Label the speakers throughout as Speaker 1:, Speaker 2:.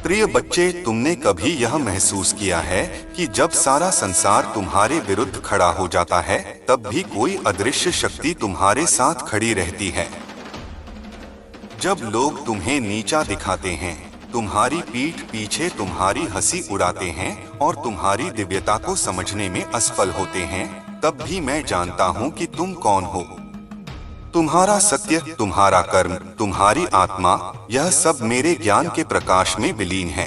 Speaker 1: प्रिय बच्चे, तुमने कभी यह महसूस किया है कि जब सारा संसार तुम्हारे विरुद्ध खड़ा हो जाता है, तब भी कोई अदृश्य शक्ति तुम्हारे साथ खड़ी रहती है? जब लोग तुम्हें नीचा दिखाते हैं, तुम्हारी पीठ पीछे तुम्हारी हंसी उड़ाते हैं और तुम्हारी दिव्यता को समझने में असफल होते हैं, तब भी मैं जानता हूँ कि तुम कौन हो। तुम्हारा सत्य, तुम्हारा कर्म, तुम्हारी आत्मा, यह सब मेरे ज्ञान के प्रकाश में विलीन है।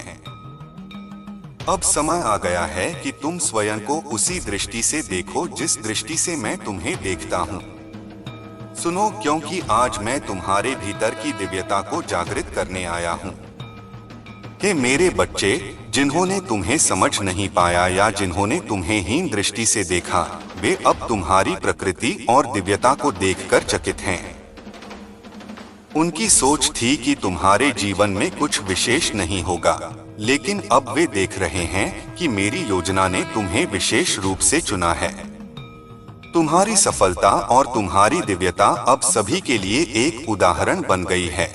Speaker 1: अब समय आ गया है कि तुम स्वयं को उसी दृष्टि से देखो जिस दृष्टि से मैं तुम्हें देखता हूँ। सुनो, क्योंकि आज मैं तुम्हारे भीतर की दिव्यता को जागृत करने आया हूँ। हे मेरे बच्चे, जिन्होंने तुम्हें समझ नहीं पाया या जिन्होंने तुम्हें हीन दृष्टि से देखा, वे अब तुम्हारी प्रकृति और दिव्यता को देखकर चकित हैं। उनकी सोच थी कि तुम्हारे जीवन में कुछ विशेष नहीं होगा, लेकिन अब वे देख रहे हैं कि मेरी योजना ने तुम्हें विशेष रूप से चुना है। तुम्हारी सफलता और तुम्हारी दिव्यता अब सभी के लिए एक उदाहरण बन गई है।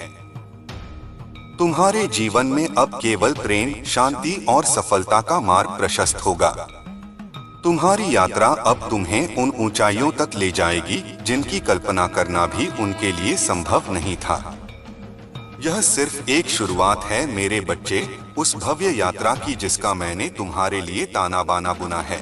Speaker 1: तुम्हारे जीवन में अब केवल प्रेम, शांति और सफलता का मार्ग प्रशस्त होगा। तुम्हारी यात्रा अब तुम्हें उन ऊंचाइयों तक ले जाएगी जिनकी कल्पना करना भी उनके लिए संभव नहीं था। यह सिर्फ एक शुरुआत है मेरे बच्चे, उस भव्य यात्रा की जिसका मैंने तुम्हारे लिए ताना बाना बुना है।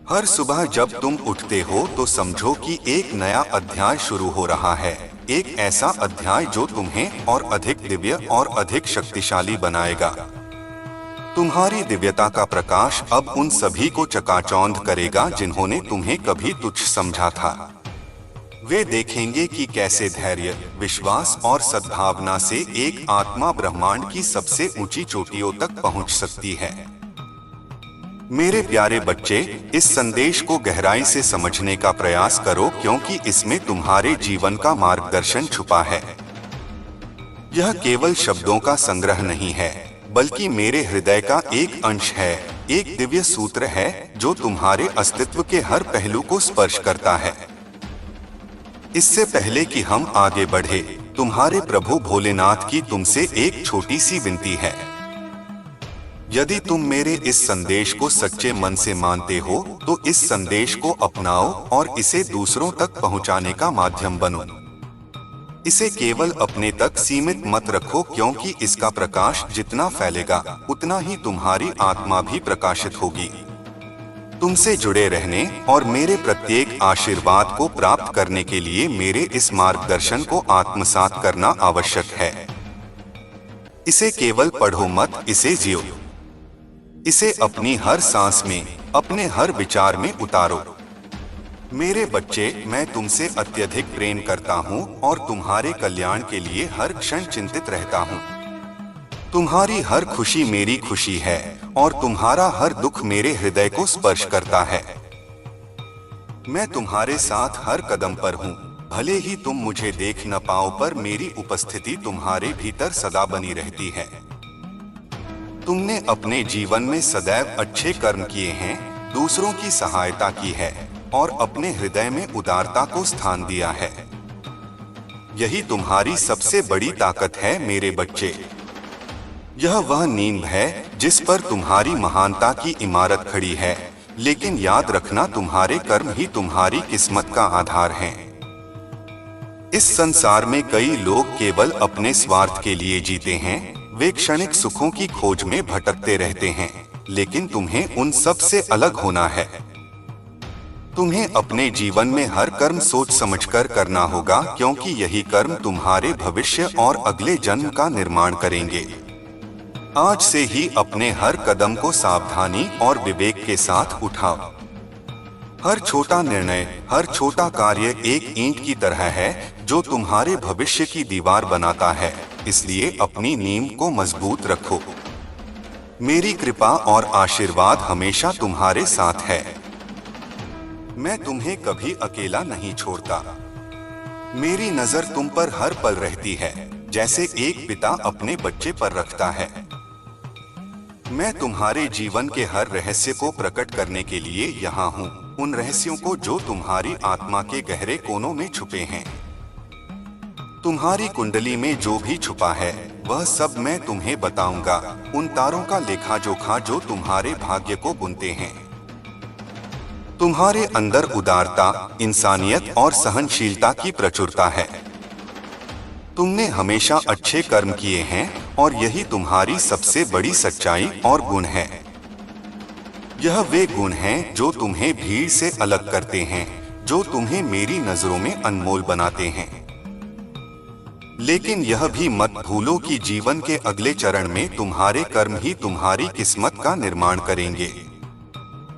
Speaker 1: हर सुबह जब तुम उठते हो तो समझो कि एक नया अध्याय शुरू हो रहा है, एक ऐसा अध्याय जो तुम्हें और अधिक दिव्य और अधिक शक्तिशाली बनाएगा। तुम्हारी दिव्यता का प्रकाश अब उन सभी को चकाचौंध करेगा जिन्होंने तुम्हें कभी तुच्छ समझा था। वे देखेंगे कि कैसे धैर्य, विश्वास और सद्भावना से एक आत्मा ब्रह्मांड की सबसे ऊंची चोटियों तक पहुंच सकती है। मेरे प्यारे बच्चे, इस संदेश को गहराई से समझने का प्रयास करो, क्योंकि इसमें तुम्हारे जीवन का मार्गदर्शन छुपा है। यह केवल शब्दों का संग्रह नहीं है, बल्कि मेरे हृदय का एक अंश है, एक दिव्य सूत्र है जो तुम्हारे अस्तित्व के हर पहलू को स्पर्श करता है। इससे पहले कि हम आगे बढ़े, तुम्हारे प्रभु भोलेनाथ की तुमसे एक छोटी सी विनती है। यदि तुम मेरे इस संदेश को सच्चे मन से मानते हो, तो इस संदेश को अपनाओ और इसे दूसरों तक पहुंचाने का माध्यम बनो। इसे केवल अपने तक सीमित मत रखो, क्योंकि इसका प्रकाश जितना फैलेगा, उतना ही तुम्हारी आत्मा भी प्रकाशित होगी। तुमसे जुड़े रहने और मेरे प्रत्येक आशीर्वाद को प्राप्त करने के लिए मेरे इस मार्गदर्शन को आत्मसात करना आवश्यक है। इसे केवल पढ़ो मत, इसे जियो। इसे अपनी हर सांस में, अपने हर विचार में उतारो। मेरे बच्चे, मैं तुमसे अत्यधिक प्रेम करता हूँ और तुम्हारे कल्याण के लिए हर क्षण चिंतित रहता हूँ। तुम्हारी हर खुशी मेरी खुशी है और तुम्हारा हर दुख मेरे हृदय को स्पर्श करता है। मैं तुम्हारे साथ हर कदम पर हूँ, भले ही तुम मुझे देख न पाओ, पर मेरी उपस्थिति तुम्हारे भीतर सदा बनी रहती है। तुमने अपने जीवन में सदैव अच्छे कर्म किए हैं, दूसरों की सहायता की है और अपने हृदय में उदारता को स्थान दिया है। यही तुम्हारी सबसे बड़ी ताकत है मेरे बच्चे। यह वह नींव है जिस पर तुम्हारी महानता की इमारत खड़ी है, लेकिन याद रखना, तुम्हारे कर्म ही तुम्हारी किस्मत का आधार हैं। इस संसार में कई लोग केवल अपने स्वार्थ के लिए जीते हैं, वे क्षणिक सुखों की खोज में भटकते रहते हैं, लेकिन तुम्हें उन सब से अलग होना है। तुम्हें अपने जीवन में हर कर्म सोच समझकर करना होगा, क्योंकि यही कर्म तुम्हारे भविष्य और अगले जन्म का निर्माण करेंगे। आज से ही अपने हर कदम को सावधानी और विवेक के साथ उठाओ। हर छोटा निर्णय, हर छोटा कार्य एक ईंट की तरह है जो तुम्हारे भविष्य की दीवार बनाता है, इसलिए अपनी नींव को मजबूत रखो। मेरी कृपा और आशीर्वाद हमेशा तुम्हारे साथ है। मैं तुम्हें कभी अकेला नहीं छोड़ता। मेरी नजर तुम पर हर पल रहती है, जैसे एक पिता अपने बच्चे पर रखता है। मैं तुम्हारे जीवन के हर रहस्य को प्रकट करने के लिए यहाँ हूँ, उन रहस्यों को जो तुम्हारी आत्मा के गहरे कोनों में छुपे हैं। तुम्हारी कुंडली में जो भी छुपा है वह सब मैं तुम्हें बताऊंगा, उन तारों का लेखा जोखा जो तुम्हारे भाग्य को बुनते हैं। तुम्हारे अंदर उदारता, इंसानियत और सहनशीलता की प्रचुरता है। तुमने हमेशा अच्छे कर्म किए हैं और यही तुम्हारी सबसे बड़ी सच्चाई और गुण है। यह वे गुण हैं जो तुम्हें भीड़ से अलग करते हैं, जो तुम्हें मेरी नजरों में अनमोल बनाते हैं। लेकिन यह भी मत भूलो कि जीवन के अगले चरण में तुम्हारे कर्म ही तुम्हारी किस्मत का निर्माण करेंगे।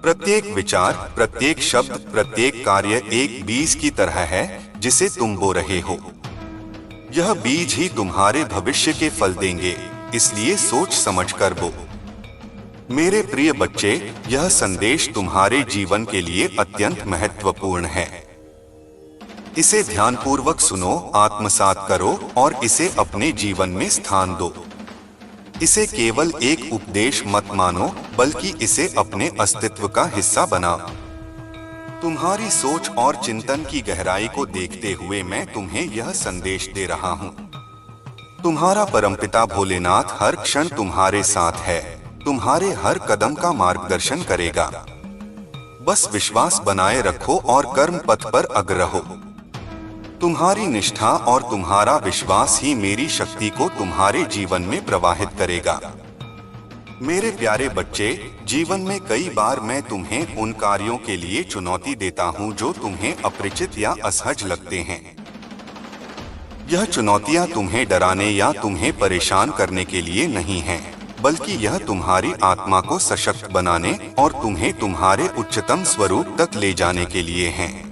Speaker 1: प्रत्येक विचार, प्रत्येक शब्द, प्रत्येक कार्य एक बीज की तरह है जिसे तुम बो रहे हो। यह बीज ही तुम्हारे भविष्य के फल देंगे, इसलिए सोच समझ कर बो। मेरे प्रिय बच्चे, यह संदेश तुम्हारे जीवन के लिए अत्यंत महत्वपूर्ण है। इसे ध्यानपूर्वक सुनो, आत्मसात करो और इसे अपने जीवन में स्थान दो। इसे केवल एक उपदेश मत मानो, बल्कि इसे अपने अस्तित्व का हिस्सा बनाओ। तुम्हारी सोच और चिंतन की गहराई को देखते हुए मैं तुम्हें यह संदेश दे रहा हूँ। तुम्हारा परमपिता भोलेनाथ हर क्षण तुम्हारे साथ है, तुम्हारे हर कदम का मार्गदर्शन करेगा। बस विश्वास बनाए रखो और कर्म पथ पर अग्र रहो। तुम्हारी निष्ठा और तुम्हारा विश्वास ही मेरी शक्ति को तुम्हारे जीवन में प्रवाहित करेगा। मेरे प्यारे बच्चे, जीवन में कई बार मैं तुम्हें उन कार्यों के लिए चुनौती देता हूं जो तुम्हें अपरिचित या असहज लगते हैं। यह चुनौतियां तुम्हें डराने या तुम्हें परेशान करने के लिए नहीं हैं, बल्कि यह तुम्हारी आत्मा को सशक्त बनाने और तुम्हें तुम्हारे उच्चतम स्वरूप तक ले जाने के लिए हैं।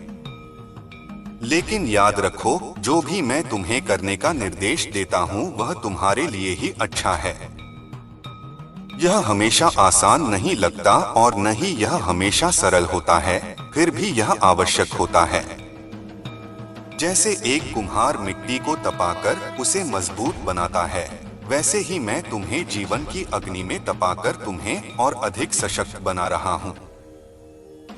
Speaker 1: लेकिन याद रखो, जो भी मैं तुम्हें करने का निर्देश देता हूं वह तुम्हारे लिए ही अच्छा है। यह हमेशा आसान नहीं लगता और न ही यह हमेशा सरल होता है, फिर भी यह आवश्यक होता है। जैसे एक कुम्हार मिट्टी को तपाकर उसे मजबूत बनाता है, वैसे ही मैं तुम्हें जीवन की अग्नि में तपाकर तुम्हें और अधिक सशक्त बना रहा हूँ।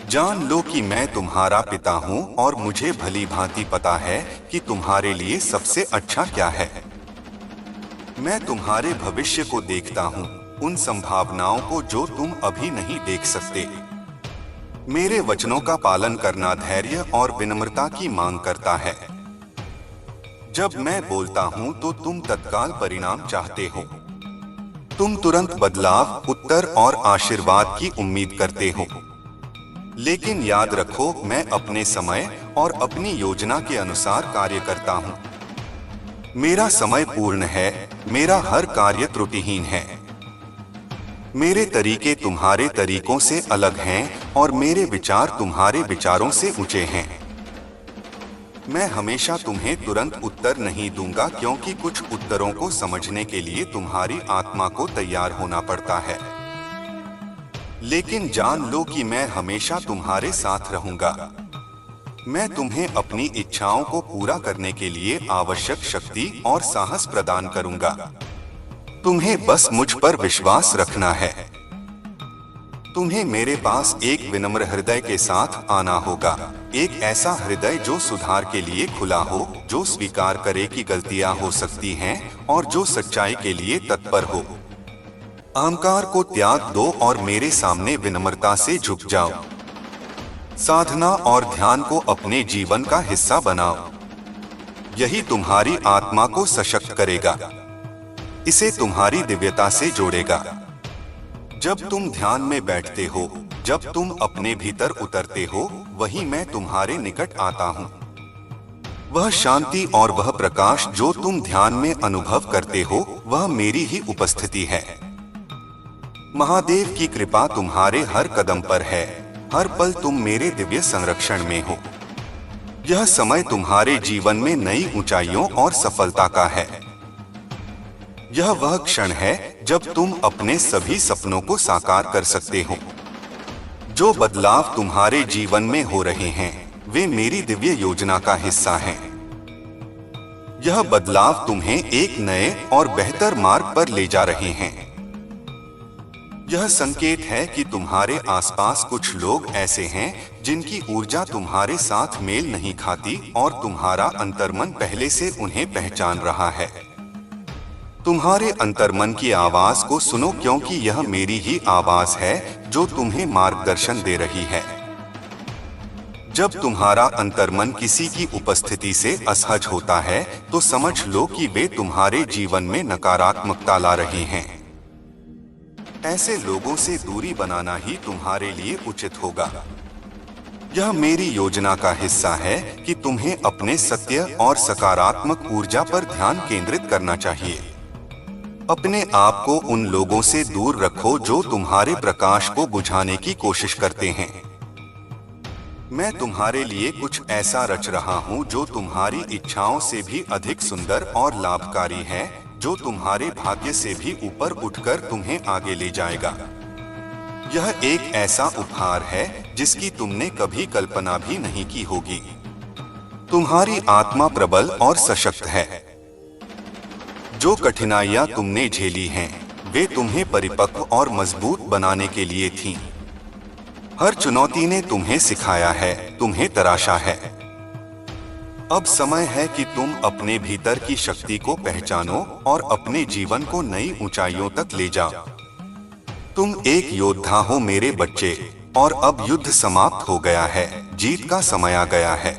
Speaker 1: जान लो कि मैं तुम्हारा पिता हूँ और मुझे भली भांति पता है कि तुम्हारे लिए सबसे अच्छा क्या है। मैं तुम्हारे भविष्य को देखता हूँ, उन संभावनाओं को जो तुम अभी नहीं देख सकते। मेरे वचनों का पालन करना धैर्य और विनम्रता की मांग करता है। जब मैं बोलता हूं तो तुम तत्काल परिणाम चाहते हो। तुम तुरंत बदलाव, उत्तर और आशीर्वाद की उम्मीद करते हो। लेकिन याद रखो, मैं अपने समय और अपनी योजना के अनुसार कार्य करता हूं। मेरा समय पूर्ण है, मेरा हर कार्य त्रुटिहीन है। मेरे तरीके तुम्हारे तरीकों से अलग हैं और मेरे विचार तुम्हारे विचारों से ऊंचे हैं। मैं हमेशा तुम्हें तुरंत उत्तर नहीं दूंगा, क्योंकि कुछ उत्तरों को समझने के लिए तुम्हारी आत्मा को तैयार होना पड़ता है। लेकिन जान लो कि मैं हमेशा तुम्हारे साथ रहूंगा। मैं तुम्हें अपनी इच्छाओं को पूरा करने के लिए आवश्यक शक्ति और साहस प्रदान करूंगा। तुम्हें बस मुझ पर विश्वास रखना है। तुम्हें मेरे पास एक विनम्र हृदय के साथ आना होगा, एक ऐसा हृदय जो सुधार के लिए खुला हो, जो स्वीकार करे कि गलतियां हो सकती हैं और जो सच्चाई के लिए तत्पर हो। अहंकार को त्याग दो और मेरे सामने विनम्रता से झुक जाओ। साधना और ध्यान को अपने जीवन का हिस्सा बनाओ। यही तुम्हारी आत्मा को सशक्त करेगा, इसे तुम्हारी दिव्यता से जोड़ेगा। जब तुम ध्यान में बैठते हो, जब तुम अपने भीतर उतरते हो, वही मैं तुम्हारे निकट आता हूँ। वह शांति और वह प्रकाश जो तुम ध्यान में अनुभव करते हो, वह मेरी ही उपस्थिति है। महादेव की कृपा तुम्हारे हर कदम पर है, हर पल तुम मेरे दिव्य संरक्षण में हो। यह समय तुम्हारे जीवन में नई ऊंचाइयों और सफलता का है। यह वह क्षण है जब तुम अपने सभी सपनों को साकार कर सकते हो। जो बदलाव तुम्हारे जीवन में हो रहे हैं, वे मेरी दिव्य योजना का हिस्सा हैं। यह बदलाव तुम्हें एक नए और बेहतर मार्ग पर ले जा रहे हैं। यह संकेत है कि तुम्हारे आसपास कुछ लोग ऐसे हैं जिनकी ऊर्जा तुम्हारे साथ मेल नहीं खाती और तुम्हारा अंतर्मन पहले से उन्हें पहचान रहा है। तुम्हारे अंतर्मन की आवाज को सुनो, क्योंकि यह मेरी ही आवाज है जो तुम्हें मार्गदर्शन दे रही है। जब तुम्हारा अंतर्मन किसी की उपस्थिति से असहज होता है तो समझ लो कि वे तुम्हारे जीवन में नकारात्मकता ला रहे हैं। ऐसे लोगों से दूरी बनाना ही तुम्हारे लिए उचित होगा। यह मेरी योजना का हिस्सा है कि तुम्हें अपने सत्य और सकारात्मक ऊर्जा पर ध्यान केंद्रित करना चाहिए। अपने आप को उन लोगों से दूर रखो जो तुम्हारे प्रकाश को बुझाने की कोशिश करते हैं। मैं तुम्हारे लिए कुछ ऐसा रच रहा हूं जो तुम्हारी इच्छाओं से भी अधिक सुंदर और लाभकारी है, जो तुम्हारे भाग्य से भी ऊपर उठकर तुम्हें आगे ले जाएगा। यह एक ऐसा उपहार है जिसकी तुमने कभी कल्पना भी नहीं की होगी। तुम्हारी आत्मा प्रबल और सशक्त है। जो कठिनाइयां तुमने झेली हैं, वे तुम्हें परिपक्व और मजबूत बनाने के लिए थीं। हर चुनौती ने तुम्हें सिखाया है, तुम्हें तराशा है। अब समय है कि तुम अपने भीतर की शक्ति को पहचानो और अपने जीवन को नई ऊंचाइयों तक ले जाओ। तुम एक योद्धा हो मेरे बच्चे, और अब युद्ध समाप्त हो गया है, जीत का समय आ गया है।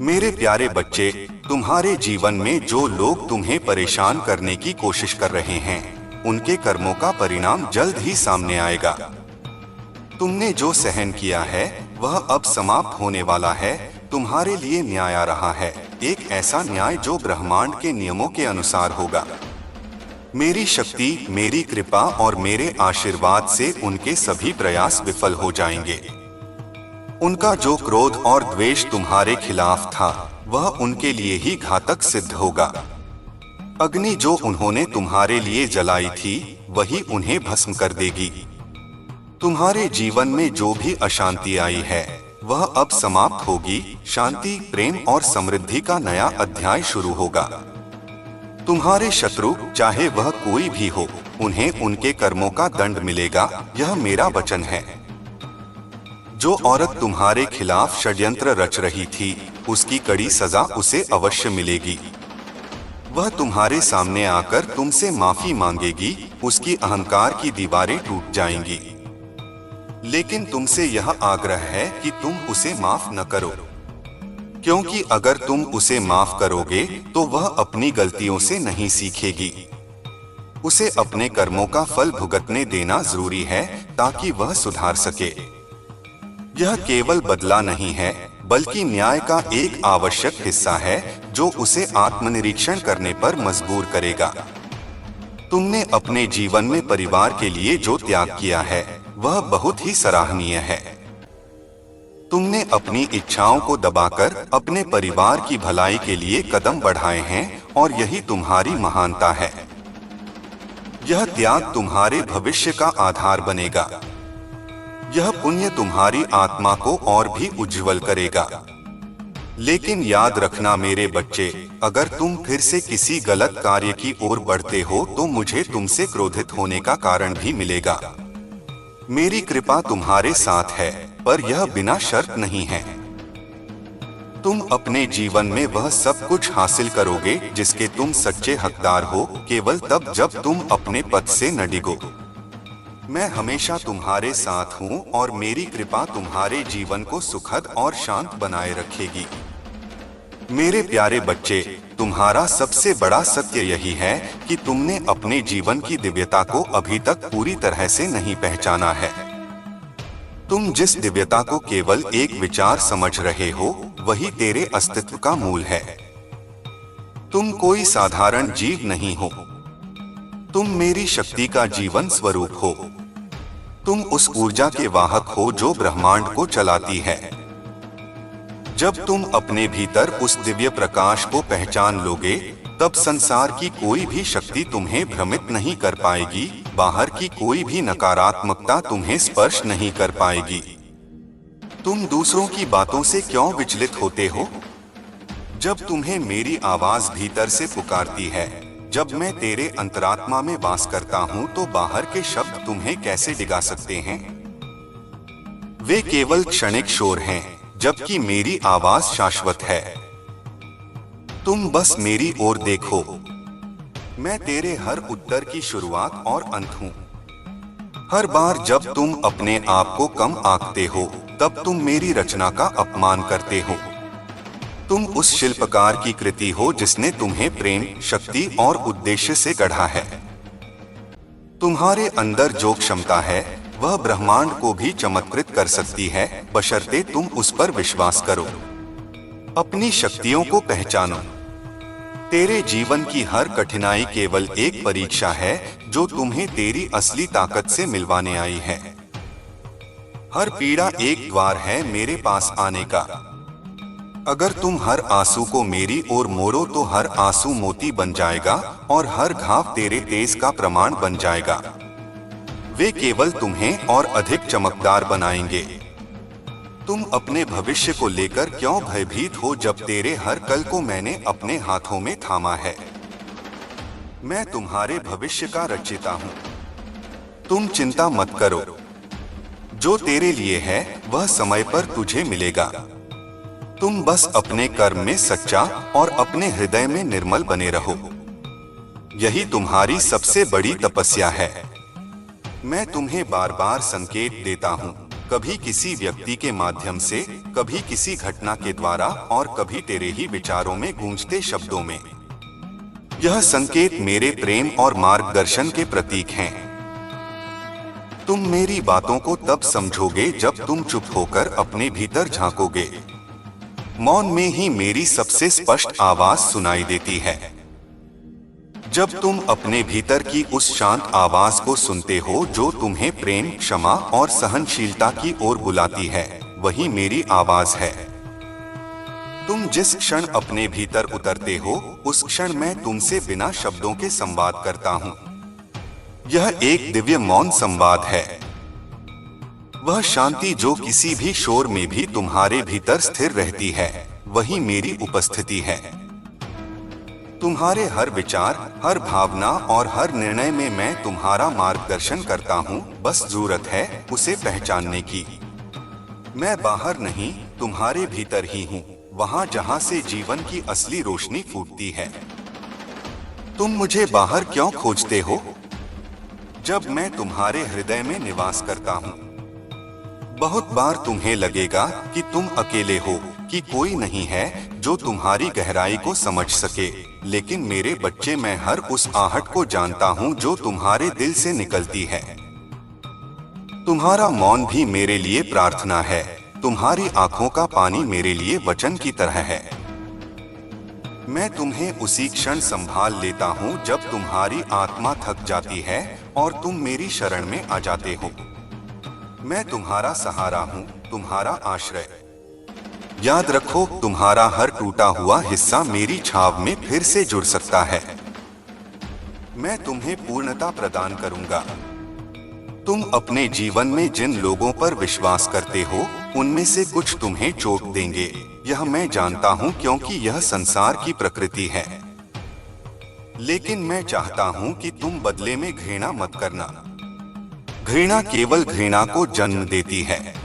Speaker 1: मेरे प्यारे बच्चे, तुम्हारे जीवन में जो लोग तुम्हें परेशान करने की कोशिश कर रहे हैं, उनके कर्मों का परिणाम जल्द ही सामने आएगा। तुमने जो सहन किया है वह अब समाप्त होने वाला है। तुम्हारे लिए न्याय आ रहा है, एक ऐसा न्याय जो ब्रह्मांड के नियमों के अनुसार होगा। मेरी शक्ति, मेरी कृपा और मेरे आशीर्वाद से उनके सभी प्रयास विफल हो जाएंगे। उनका जो क्रोध और द्वेष तुम्हारे खिलाफ था, वह उनके लिए ही घातक सिद्ध होगा। अग्नि जो उन्होंने तुम्हारे लिए जलाई थी, वही उन्हें भस्म कर देगी। तुम्हारे जीवन में जो भी अशांति आई है, वह अब समाप्त होगी। शांति, प्रेम और समृद्धि का नया अध्याय शुरू होगा। तुम्हारे शत्रु, चाहे वह कोई भी हो, उन्हें उनके कर्मों का दंड मिलेगा, यह मेरा वचन है। जो औरत तुम्हारे खिलाफ षड्यंत्र रच रही थी, उसकी कड़ी सजा उसे अवश्य मिलेगी। वह तुम्हारे सामने आकर तुमसे माफी मांगेगी, उसकी अहंकार की दीवारें टूट जाएंगी। लेकिन तुमसे यह आग्रह है कि तुम उसे माफ न करो, क्योंकि अगर तुम उसे माफ करोगे तो वह अपनी गलतियों से नहीं सीखेगी। उसे अपने कर्मों का फल भुगतने देना जरूरी है ताकि वह सुधार सके। यह केवल बदला नहीं है, बल्कि न्याय का एक आवश्यक हिस्सा है जो उसे आत्मनिरीक्षण करने पर मजबूर करेगा। तुमने अपने जीवन में परिवार के लिए जो त्याग किया है, वह बहुत ही सराहनीय है। तुमने अपनी इच्छाओं को दबाकर अपने परिवार की भलाई के लिए कदम बढ़ाए हैं और यही तुम्हारी महानता है। यह त्याग तुम्हारे भविष्य का आधार बनेगा। यह पुण्य तुम्हारी आत्मा को और भी उज्जवल करेगा। लेकिन याद रखना मेरे बच्चे, अगर तुम फिर से किसी गलत कार्य की ओर बढ़ते हो तो मुझे तुमसे क्रोधित होने का कारण भी मिलेगा। मेरी कृपा तुम्हारे साथ है, पर यह बिना शर्त नहीं है। तुम अपने जीवन में वह सब कुछ हासिल करोगे जिसके तुम सच्चे हकदार हो, केवल तब जब तुम अपने पथ से न डिगो। मैं हमेशा तुम्हारे साथ हूँ और मेरी कृपा तुम्हारे जीवन को सुखद और शांत बनाए रखेगी। मेरे प्यारे बच्चे, तुम्हारा सबसे बड़ा सत्य यही है कि तुमने अपने जीवन की दिव्यता को अभी तक पूरी तरह से नहीं पहचाना है। तुम जिस दिव्यता को केवल एक विचार समझ रहे हो, वही तेरे अस्तित्व का मूल है। तुम कोई साधारण जीव नहीं हो। तुम मेरी शक्ति का जीवन स्वरूप हो। तुम उस ऊर्जा के वाहक हो जो ब्रह्मांड को चलाती है। जब तुम अपने भीतर उस दिव्य प्रकाश को पहचान लोगे, तब संसार की कोई भी शक्ति तुम्हें भ्रमित नहीं कर पाएगी, बाहर की कोई भी नकारात्मकता तुम्हें स्पर्श नहीं कर पाएगी। तुम दूसरों की बातों से क्यों विचलित होते हो? जब तुम्हें मेरी आवाज भीतर से पुकारती है, जब मैं तेरे अंतरात्मा में वास करता हूँ, तो बाहर के शब्द तुम्हें कैसे डिगा सकते हैं? वे केवल क्षणिक शोर हैं, जबकि मेरी आवाज शाश्वत है। तुम बस मेरी ओर देखो। मैं तेरे हर उत्तर की शुरुआत और अंत हूँ। हर बार जब तुम अपने आप को कम आंकते हो, तब तुम मेरी रचना का अपमान करते हो। तुम उस शिल्पकार की कृति हो जिसने तुम्हें प्रेम, शक्ति और उद्देश्य से गढ़ा है। तुम्हारे अंदर जो क्षमता है वह ब्रह्मांड को भी चमत्कृत कर सकती है, बशर्ते तुम उस पर विश्वास करो। अपनी शक्तियों को पहचानो। तेरे जीवन की हर कठिनाई केवल एक परीक्षा है जो तुम्हें तेरी असली ताकत से मिलवाने आई है। हर पीड़ा एक द्वार है मेरे पास आने का। अगर तुम हर आंसू को मेरी ओर मोड़ो तो हर आंसू मोती बन जाएगा और हर घाव तेरे तेज का प्रमाण बन जाएगा। वे केवल तुम्हें और अधिक चमकदार बनाएंगे। तुम अपने भविष्य को लेकर क्यों भयभीत हो जब तेरे हर कल को मैंने अपने हाथों में थामा है। मैं तुम्हारे भविष्य का रचयिता हूँ। तुम चिंता मत करो। जो तेरे लिए है वह समय पर तुझे मिलेगा। तुम बस अपने कर्म में सच्चा और अपने हृदय में निर्मल बने रहो। यही तुम्हारी सबसे बड़ी तपस्या है। मैं तुम्हें बार बार संकेत देता हूँ, कभी किसी व्यक्ति के माध्यम से, कभी किसी घटना के द्वारा और कभी तेरे ही विचारों में गूंजते शब्दों में। यह संकेत मेरे प्रेम और मार्गदर्शन के प्रतीक हैं। तुम मेरी बातों को तब समझोगे जब तुम चुप होकर अपने भीतर झांकोगे। मौन में ही मेरी सबसे स्पष्ट आवाज सुनाई देती है। जब तुम अपने भीतर की उस शांत आवाज को सुनते हो जो तुम्हें प्रेम, क्षमा और सहनशीलता की ओर बुलाती है, वही मेरी आवाज है। तुम जिस क्षण अपने भीतर उतरते हो, उस क्षण मैं तुमसे बिना शब्दों के संवाद करता हूँ। यह एक दिव्य मौन संवाद है। वह शांति जो किसी भी शोर में भी तुम्हारे भीतर स्थिर रहती है, वही मेरी उपस्थिति है। तुम्हारे हर विचार, हर भावना और हर निर्णय में मैं तुम्हारा मार्गदर्शन करता हूँ, बस जरूरत है उसे पहचानने की। मैं बाहर नहीं, तुम्हारे भीतर ही हूँ, वहाँ जहाँ से जीवन की असली रोशनी फूटती है। तुम मुझे बाहर क्यों खोजते हो, जब मैं तुम्हारे हृदय में निवास करता हूँ। बहुत बार तुम्हें लगेगा कि तुम अकेले हो, कि कोई नहीं है जो तुम्हारी गहराई को समझ सके, लेकिन मेरे बच्चे, मैं हर उस आहट को जानता हूँ जो तुम्हारे दिल से निकलती है। तुम्हारा मौन भी मेरे लिए प्रार्थना है। तुम्हारी आंखों का पानी मेरे लिए वचन की तरह है। मैं तुम्हें उसी क्षण संभाल लेता हूँ जब तुम्हारी आत्मा थक जाती है और तुम मेरी शरण में आ जाते हो। मैं तुम्हारा सहारा हूँ, तुम्हारा आश्रय। याद रखो, तुम्हारा हर टूटा हुआ हिस्सा मेरी छाव में फिर से जुड़ सकता है। मैं तुम्हें पूर्णता प्रदान करूंगा। तुम अपने जीवन में जिन लोगों पर विश्वास करते हो, उनमें से कुछ तुम्हें चोट देंगे। यह मैं जानता हूँ क्योंकि यह संसार की प्रकृति है। लेकिन मैं चाहता हूँ कि तुम बदले में घृणा मत करना। घृणा केवल घृणा को जन्म देती है।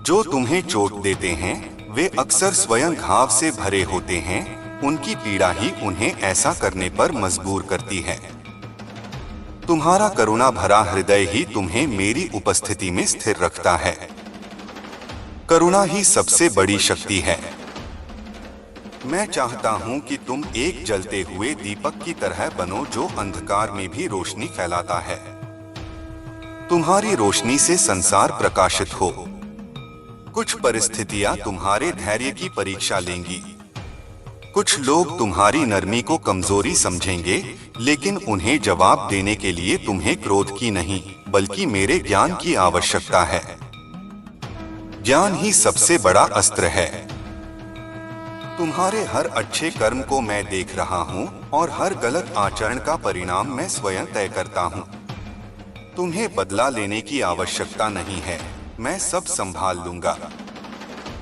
Speaker 1: जो तुम्हें चोट देते हैं वे अक्सर स्वयं घाव से भरे होते हैं। उनकी पीड़ा ही उन्हें ऐसा करने पर मजबूर करती है। तुम्हारा करुणा भरा हृदय ही तुम्हें मेरी उपस्थिति में स्थिर रखता है। करुणा ही सबसे बड़ी शक्ति है। मैं चाहता हूं कि तुम एक जलते हुए दीपक की तरह बनो जो अंधकार में भी रोशनी फैलाता है। तुम्हारी रोशनी से संसार प्रकाशित हो। कुछ परिस्थितियां तुम्हारे धैर्य की परीक्षा लेंगी। कुछ लोग तुम्हारी नरमी को कमजोरी समझेंगे, लेकिन उन्हें जवाब देने के लिए तुम्हें क्रोध की नहीं, बल्कि मेरे ज्ञान की आवश्यकता है। ज्ञान ही सबसे बड़ा अस्त्र है। तुम्हारे हर अच्छे कर्म को मैं देख रहा हूँ और हर गलत आचरण का परिणाम मैं स्वयं तय करता हूँ। तुम्हें बदला लेने की आवश्यकता नहीं है, मैं सब संभाल लूंगा।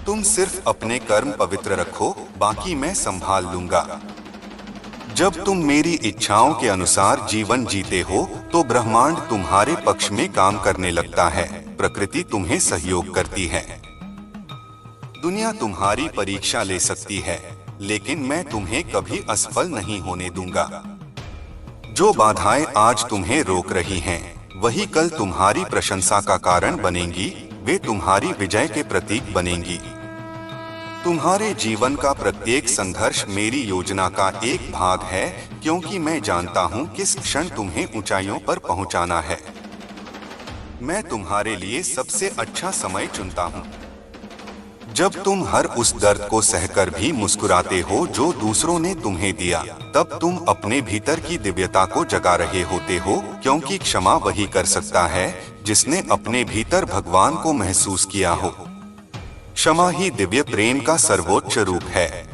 Speaker 1: तुम सिर्फ अपने कर्म पवित्र रखो, बाकी मैं संभाल लूंगा। जब तुम मेरी इच्छाओं के अनुसार जीवन जीते हो तो ब्रह्मांड तुम्हारे पक्ष में काम करने लगता है। प्रकृति तुम्हें सहयोग करती है। दुनिया तुम्हारी परीक्षा ले सकती है, लेकिन मैं तुम्हें कभी असफल नहीं होने दूंगा। जो बाधाएं आज तुम्हें रोक रही हैं, वही कल तुम्हारी प्रशंसा का कारण बनेंगी। वे तुम्हारी विजय के प्रतीक बनेंगी। तुम्हारे जीवन का प्रत्येक संघर्ष मेरी योजना का एक भाग है, क्योंकि मैं जानता हूँ किस क्षण तुम्हें ऊंचाइयों पर पहुँचाना है। मैं तुम्हारे लिए सबसे अच्छा समय चुनता हूँ। जब तुम हर उस दर्द को सहकर भी मुस्कुराते हो जो दूसरों ने तुम्हें दिया, तब तुम अपने भीतर की दिव्यता को जगा रहे होते हो, क्योंकि क्षमा वही कर सकता है जिसने अपने भीतर भगवान को महसूस किया हो। क्षमा ही दिव्य प्रेम का सर्वोच्च रूप है।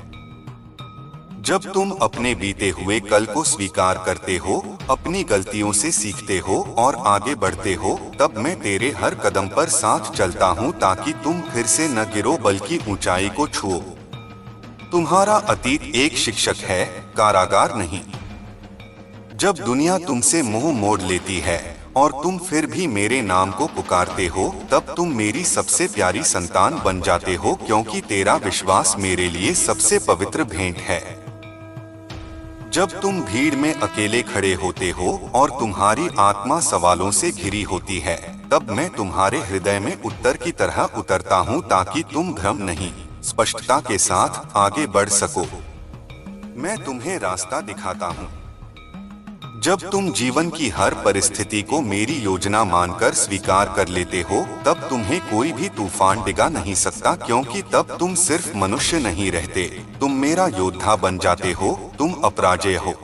Speaker 1: जब तुम अपने बीते हुए कल को स्वीकार करते हो, अपनी गलतियों से सीखते हो और आगे बढ़ते हो, तब मैं तेरे हर कदम पर साथ चलता हूँ ताकि तुम फिर से न गिरो बल्कि ऊंचाई को छुओ। तुम्हारा अतीत एक शिक्षक है, कारागार नहीं। जब दुनिया तुमसे मुंह मोड़ लेती है और तुम फिर भी मेरे नाम को पुकारते हो, तब तुम मेरी सबसे प्यारी संतान बन जाते हो, क्योंकि तेरा विश्वास मेरे लिए सबसे पवित्र भेंट है। जब तुम भीड़ में अकेले खड़े होते हो और तुम्हारी आत्मा सवालों से घिरी होती है, तब मैं तुम्हारे हृदय में उत्तर की तरह उतरता हूँ ताकि तुम भ्रम नहीं, स्पष्टता के साथ आगे बढ़ सको। मैं तुम्हें रास्ता दिखाता हूँ। जब तुम जीवन की हर परिस्थिति को मेरी योजना मानकर स्वीकार कर लेते हो, तब तुम्हें कोई भी तूफान डिगा नहीं सकता, क्योंकि तब तुम सिर्फ मनुष्य नहीं रहते, तुम मेरा योद्धा बन जाते हो, तुम अपराजेय हो।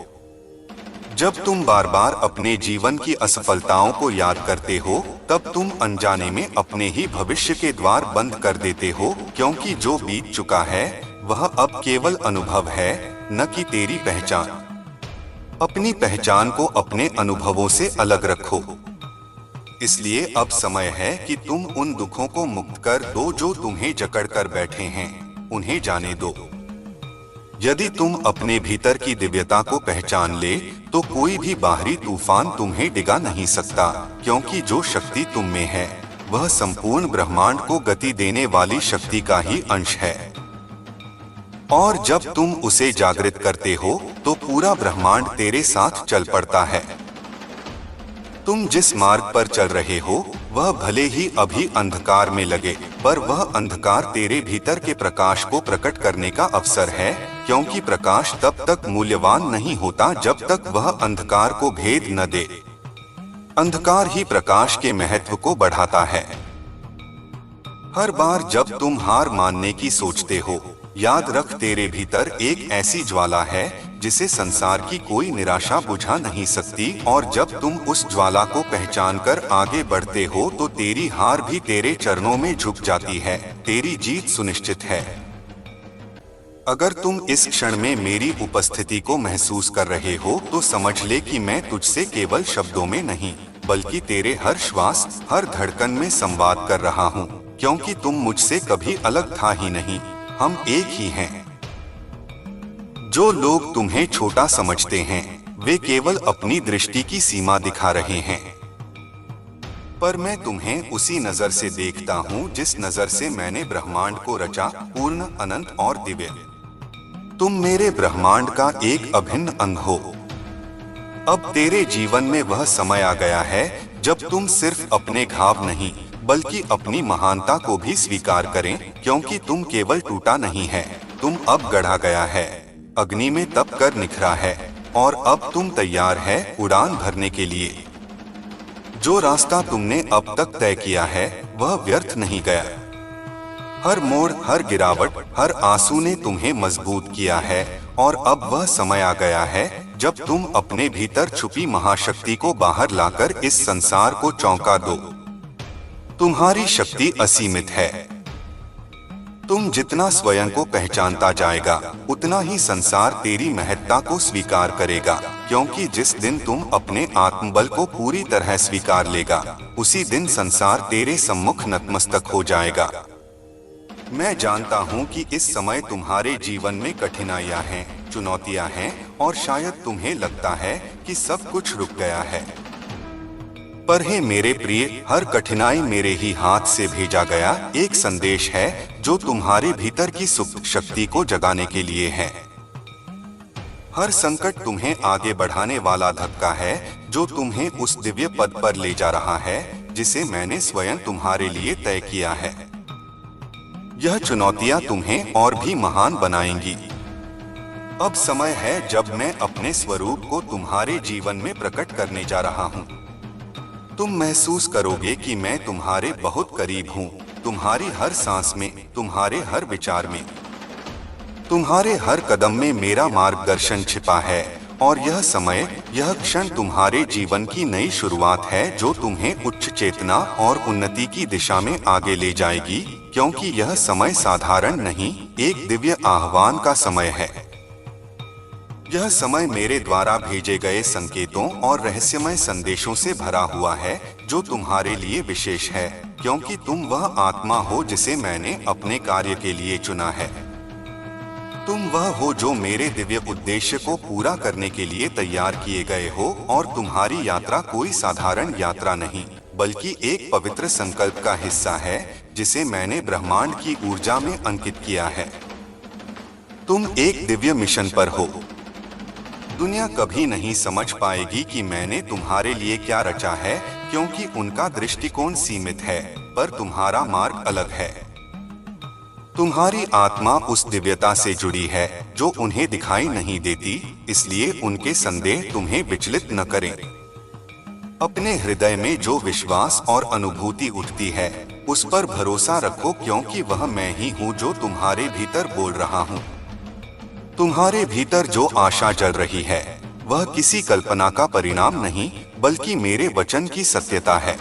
Speaker 1: जब तुम बार बार अपने जीवन की असफलताओं को याद करते हो, तब तुम अनजाने में अपने ही भविष्य के द्वार बंद कर देते हो, क्योंकि जो बीत चुका है वह अब केवल अनुभव है, न कि तेरी पहचान। अपनी पहचान को अपने अनुभवों से अलग रखो। इसलिए अब समय है कि तुम उन दुखों को मुक्त कर दो जो तुम्हें जकड़ कर बैठे हैं, उन्हें जाने दो। यदि तुम अपने भीतर की दिव्यता को पहचान ले, तो कोई भी बाहरी तूफान तुम्हें डिगा नहीं सकता, क्योंकि जो शक्ति तुम में है वह संपूर्ण ब्रह्मांड को गति देने वाली शक्ति का ही अंश है। और जब तुम उसे जागृत करते हो, तो पूरा ब्रह्मांड तेरे साथ चल पड़ता है। तुम जिस मार्ग पर चल रहे हो वह भले ही अभी अंधकार में लगे, पर वह अंधकार तेरे भीतर के प्रकाश को प्रकट करने का अवसर है, क्योंकि प्रकाश तब तक मूल्यवान नहीं होता जब तक वह अंधकार को भेद न दे। अंधकार ही प्रकाश के महत्व को बढ़ाता है। हर बार जब तुम हार मानने की सोचते हो, याद रख तेरे भीतर एक ऐसी ज्वाला है जिसे संसार की कोई निराशा बुझा नहीं सकती, और जब तुम उस ज्वाला को पहचान कर आगे बढ़ते हो, तो तेरी हार भी तेरे चरणों में झुक जाती है, तेरी जीत सुनिश्चित है। अगर तुम इस क्षण में मेरी उपस्थिति को महसूस कर रहे हो, तो समझ ले कि मैं तुझसे केवल शब्दों में नहीं, बल्कि तेरे हर श्वास, हर धड़कन में संवाद कर रहा हूँ, क्योंकि तुम मुझसे कभी अलग था ही नहीं, हम एक ही हैं। जो लोग तुम्हें छोटा समझते हैं, वे केवल अपनी दृष्टि की सीमा दिखा रहे हैं, पर मैं तुम्हें उसी नजर से देखता हूँ जिस नजर से मैंने ब्रह्मांड को रचा, पूर्ण, अनंत और दिव्य। तुम मेरे ब्रह्मांड का एक अभिन्न अंग हो। अब तेरे जीवन में वह समय आ गया है जब तुम सिर्फ अपने घाव नहीं, बल्कि अपनी महानता को भी स्वीकार करें, क्योंकि तुम केवल टूटा नहीं है, तुम अब गढ़ा गया है, अग्नि में तप कर निखरा है, और अब तुम तैयार है उड़ान भरने के लिए। जो रास्ता तुमने अब तक तय किया है वह व्यर्थ नहीं गया। हर मोड़, हर गिरावट, हर आंसू ने तुम्हें मजबूत किया है, और अब वह समय आ गया है जब तुम अपने भीतर छुपी महाशक्ति को बाहर लाकर इस संसार को चौंका दो। तुम्हारी शक्ति असीमित है। तुम जितना स्वयं को पहचानता जाएगा, उतना ही संसार तेरी महत्ता को स्वीकार करेगा, क्योंकि जिस दिन तुम अपने आत्मबल को पूरी तरह स्वीकार लेगा, उसी दिन संसार तेरे सम्मुख नतमस्तक हो जाएगा। मैं जानता हूँ कि इस समय तुम्हारे जीवन में कठिनाइयाँ हैं, चुनौतियाँ हैं, और शायद तुम्हें लगता है कि सब कुछ रुक गया है। पर हे मेरे प्रिय, हर कठिनाई मेरे ही हाथ से भेजा गया एक संदेश है जो तुम्हारे भीतर की सुप्त शक्ति को जगाने के लिए है। हर संकट तुम्हें आगे बढ़ाने वाला धक्का है जो तुम्हें उस दिव्य पद पर ले जा रहा है जिसे मैंने स्वयं तुम्हारे लिए तय किया है। यह चुनौतियां तुम्हें और भी महान बनाएंगी। अब समय है जब मैं अपने स्वरूप को तुम्हारे जीवन में प्रकट करने जा रहा हूँ। तुम महसूस करोगे कि मैं तुम्हारे बहुत करीब हूँ, तुम्हारी हर सांस में, तुम्हारे हर विचार में, तुम्हारे हर कदम में मेरा मार्गदर्शन छिपा है। और यह समय, यह क्षण तुम्हारे जीवन की नई शुरुआत है जो तुम्हें उच्च चेतना और उन्नति की दिशा में आगे ले जाएगी, क्योंकि यह समय साधारण नहीं, एक दिव्य आह्वान का समय है। यह समय मेरे द्वारा भेजे गए संकेतों और रहस्यमय संदेशों से भरा हुआ है जो तुम्हारे लिए विशेष है, क्योंकि तुम वह आत्मा हो जिसे मैंने अपने कार्य के लिए चुना है। तुम वह हो जो मेरे दिव्य उद्देश्य को पूरा करने के लिए तैयार किए गए हो, और तुम्हारी यात्रा कोई साधारण यात्रा नहीं, बल्कि एक पवित्र संकल्प का हिस्सा है जिसे मैंने ब्रह्मांड की ऊर्जा में अंकित किया है। तुम एक दिव्य मिशन पर हो। दुनिया कभी नहीं समझ पाएगी कि मैंने तुम्हारे लिए क्या रचा है, क्योंकि उनका दृष्टिकोण सीमित है, पर तुम्हारा मार्ग अलग है। तुम्हारी आत्मा उस दिव्यता से जुड़ी है जो उन्हें दिखाई नहीं देती, इसलिए उनके संदेह तुम्हें विचलित न करें। अपने हृदय में जो विश्वास और अनुभूति उठती है उस पर भरोसा रखो, क्योंकि वह मैं ही हूँ जो तुम्हारे भीतर बोल रहा हूँ। तुम्हारे भीतर जो आशा जल रही है वह किसी कल्पना का परिणाम नहीं, बल्कि मेरे वचन की सत्यता है।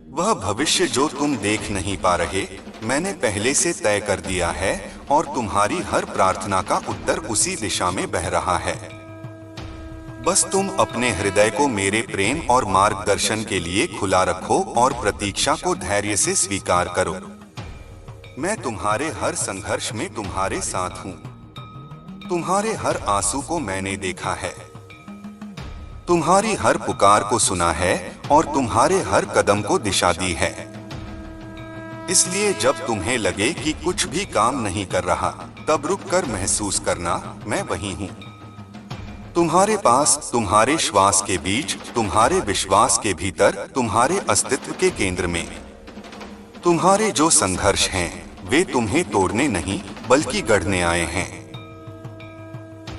Speaker 1: वह भविष्य जो तुम देख नहीं पा रहे, मैंने पहले से तय कर दिया है, और तुम्हारी हर प्रार्थना का उत्तर उसी दिशा में बह रहा है। बस तुम अपने हृदय को मेरे प्रेम और मार्गदर्शन के लिए खुला रखो और प्रतीक्षा को धैर्य से स्वीकार करो। मैं तुम्हारे हर संघर्ष में तुम्हारे साथ हूँ। तुम्हारे हर आंसू को मैंने देखा है, तुम्हारी हर पुकार को सुना है और तुम्हारे हर कदम को दिशा दी है। इसलिए जब तुम्हें लगे कि कुछ भी काम नहीं कर रहा, तब रुक कर महसूस करना, मैं वही हूँ। तुम्हारे पास, तुम्हारे श्वास के बीच, तुम्हारे विश्वास के भीतर, तुम्हारे अस्तित्व के केंद्र में। तुम्हारे जो संघर्ष हैं, वे तुम्हें तोड़ने नहीं, बल्कि गढ़ने आए हैं।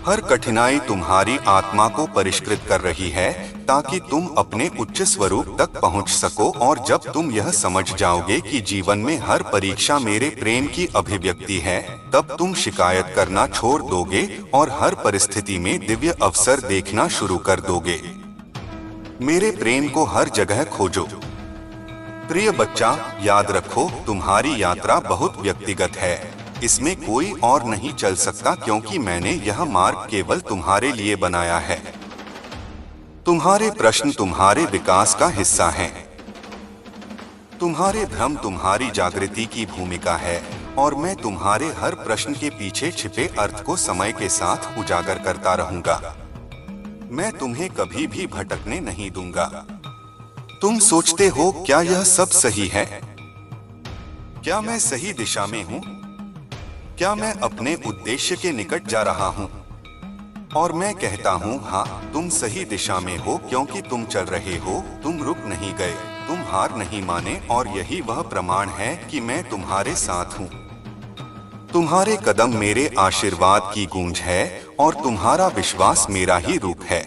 Speaker 1: हर कठिनाई तुम्हारी आत्मा को परिष्कृत कर रही है, ताकि तुम अपने उच्च स्वरूप तक पहुंच सको। और जब तुम यह समझ जाओगे कि जीवन में हर परीक्षा मेरे प्रेम की अभिव्यक्ति है, तब तुम शिकायत करना छोड़ दोगे और हर परिस्थिति में दिव्य अवसर देखना शुरू कर दोगे। मेरे प्रेम को हर जगह खोजो। प्रिय बच्चा, याद रखो, तुम्हारी यात्रा बहुत व्यक्तिगत है। इसमें कोई और नहीं चल सकता, क्योंकि मैंने यह मार्ग केवल तुम्हारे लिए बनाया है। तुम्हारे प्रश्न तुम्हारे विकास का हिस्सा हैं। तुम्हारे भ्रम तुम्हारी जागृति की भूमिका है, और मैं तुम्हारे हर प्रश्न के पीछे छिपे अर्थ को समय के साथ उजागर करता रहूंगा। मैं तुम्हें कभी भी भटकने नहीं दूंगा। तुम सोचते हो, क्या यह सब सही है? क्या मैं सही दिशा में हूँ? क्या मैं अपने उद्देश्य के निकट जा रहा हूँ? और मैं कहता हूँ, हाँ, तुम सही दिशा में हो, क्योंकि तुम चल रहे हो, तुम रुक नहीं गए, तुम हार नहीं माने, और यही वह प्रमाण है कि मैं तुम्हारे साथ हूँ। तुम्हारे कदम मेरे आशीर्वाद की गूंज है, और तुम्हारा विश्वास मेरा ही रूप है।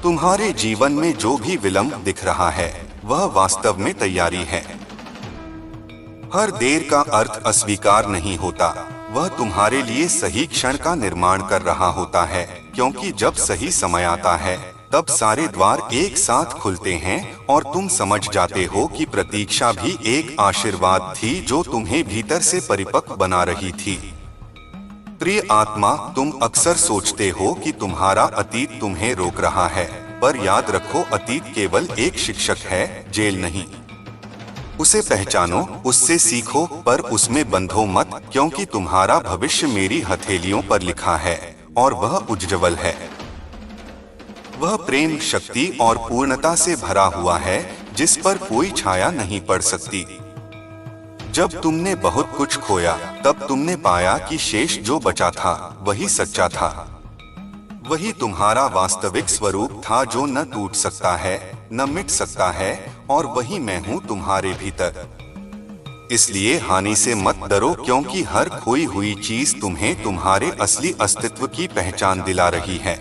Speaker 1: तुम्हारे जीवन में जो भी विलंब दिख रहा है, वह वास्तव में तैयारी है। हर देर का अर्थ अस्वीकार नहीं होता, वह तुम्हारे लिए सही क्षण का निर्माण कर रहा होता है, क्योंकि जब सही समय आता है, तब सारे द्वार एक साथ खुलते हैं और तुम समझ जाते हो कि प्रतीक्षा भी एक आशीर्वाद थी जो तुम्हें भीतर से परिपक्व बना रही थी। प्रिय आत्मा, तुम अक्सर सोचते हो कि तुम्हारा अतीत तुम्हें रोक रहा है, पर याद रखो, अतीत केवल एक शिक्षक है, जेल नहीं। उसे पहचानो, उससे सीखो, पर उसमें बंधो मत, क्योंकि तुम्हारा भविष्य मेरी हथेलियों पर लिखा है और वह उज्ज्वल है। वह प्रेम, शक्ति और पूर्णता से भरा हुआ है, जिस पर कोई छाया नहीं पड़ सकती। जब तुमने बहुत कुछ खोया तब तुमने पाया कि शेष जो बचा था वही सच्चा था। वही तुम्हारा वास्तविक स्वरूप था जो न टूट सकता है, न मिट सकता है, और वही मैं हूँ तुम्हारे भीतर। इसलिए हानि से मत डरो, क्योंकि हर खोई हुई चीज तुम्हें तुम्हारे असली अस्तित्व की पहचान दिला रही है।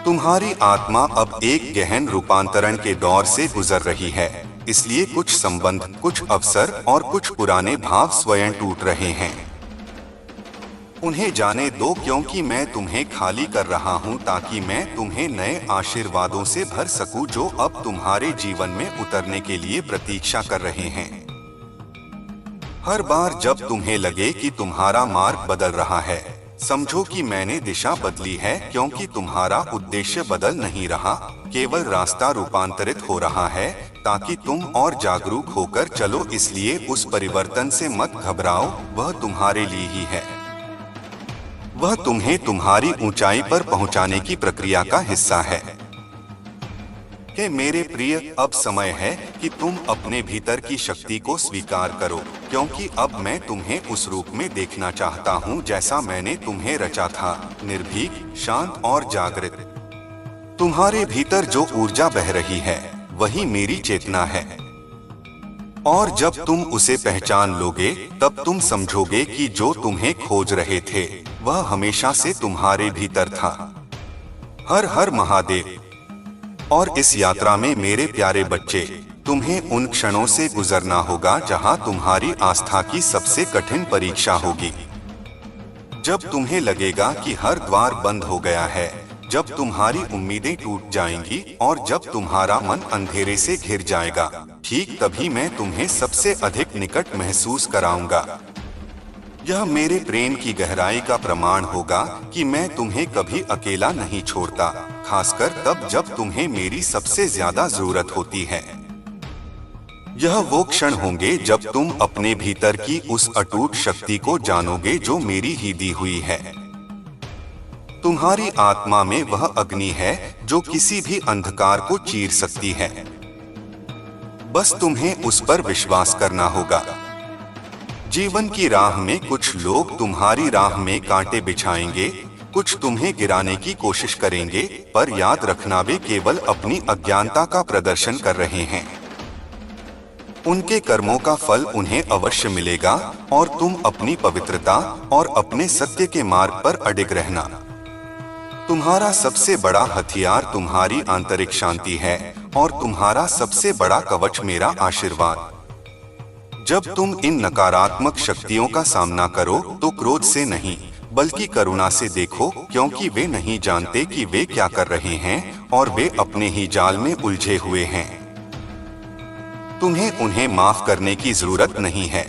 Speaker 1: तुम्हारी आत्मा अब एक गहन रूपांतरण के दौर से गुजर रही है, इसलिए कुछ संबंध, कुछ अवसर और कुछ पुराने भाव स्वयं टूट रहे हैं। उन्हें जाने दो, क्योंकि मैं तुम्हें खाली कर रहा हूं ताकि मैं तुम्हें नए आशीर्वादों से भर सकूं जो अब तुम्हारे जीवन में उतरने के लिए प्रतीक्षा कर रहे हैं। हर बार जब तुम्हें लगे कि तुम्हारा मार्ग बदल रहा है, समझो कि मैंने दिशा बदली है, क्योंकि तुम्हारा उद्देश्य बदल नहीं रहा, केवल रास्ता रूपांतरित हो रहा है ताकि तुम और जागरूक होकर चलो। इसलिए उस परिवर्तन से मत घबराओ, वह तुम्हारे लिए ही है। वह तुम्हें तुम्हारी ऊंचाई पर पहुंचाने की प्रक्रिया का हिस्सा है। कि मेरे प्रिय, अब समय है कि तुम अपने भीतर की शक्ति को स्वीकार करो, क्योंकि अब मैं तुम्हें उस रूप में देखना चाहता हूँ जैसा मैंने तुम्हें रचा था, निर्भीक, शांत और जागृत। तुम्हारे भीतर जो ऊर्जा बह रही है वही मेरी चेतना है, और जब तुम उसे पहचान लोगे तब तुम समझोगे कि जो तुम्हें खोज रहे थे वह हमेशा से तुम्हारे भीतर था। हर हर महादेव। और इस यात्रा में मेरे प्यारे बच्चे, तुम्हें उन क्षणों से गुजरना होगा जहां तुम्हारी आस्था की सबसे कठिन परीक्षा होगी। जब तुम्हें लगेगा कि हर द्वार बंद हो गया है, जब तुम्हारी उम्मीदें टूट जाएंगी और जब तुम्हारा मन अंधेरे से घिर जाएगा, ठीक तभी मैं तुम्हें सबसे अधिक निकट महसूस कराऊंगा। यह मेरे प्रेम की गहराई का प्रमाण होगा कि मैं तुम्हें कभी अकेला नहीं छोड़ता, खासकर तब जब तुम्हें मेरी सबसे ज्यादा जरूरत होती है। यह वो क्षण होंगे जब तुम अपने भीतर की उस अटूट शक्ति को जानोगे जो मेरी ही दी हुई है। तुम्हारी आत्मा में वह अग्नि है जो किसी भी अंधकार को चीर सकती है। बस तुम्हें उस पर विश्वास करना होगा। जीवन की राह में कुछ लोग तुम्हारी राह में कांटे बिछाएंगे, कुछ तुम्हें गिराने की कोशिश करेंगे, पर याद रखना वे केवल अपनी अज्ञानता का प्रदर्शन कर रहे हैं। उनके कर्मों का फल उन्हें अवश्य मिलेगा, और तुम अपनी पवित्रता और अपने सत्य के मार्ग पर अडिग रहना। तुम्हारा सबसे बड़ा हथियार तुम्हारी आंतरिक शांति है, और तुम्हारा सबसे बड़ा कवच मेरा आशीर्वाद। जब तुम इन नकारात्मक शक्तियों का सामना करो तो क्रोध से नहीं बल्कि करुणा से देखो, क्योंकि वे नहीं जानते कि वे क्या कर रहे हैं और वे अपने ही जाल में उलझे हुए हैं। तुम्हें उन्हें माफ करने की जरूरत नहीं है,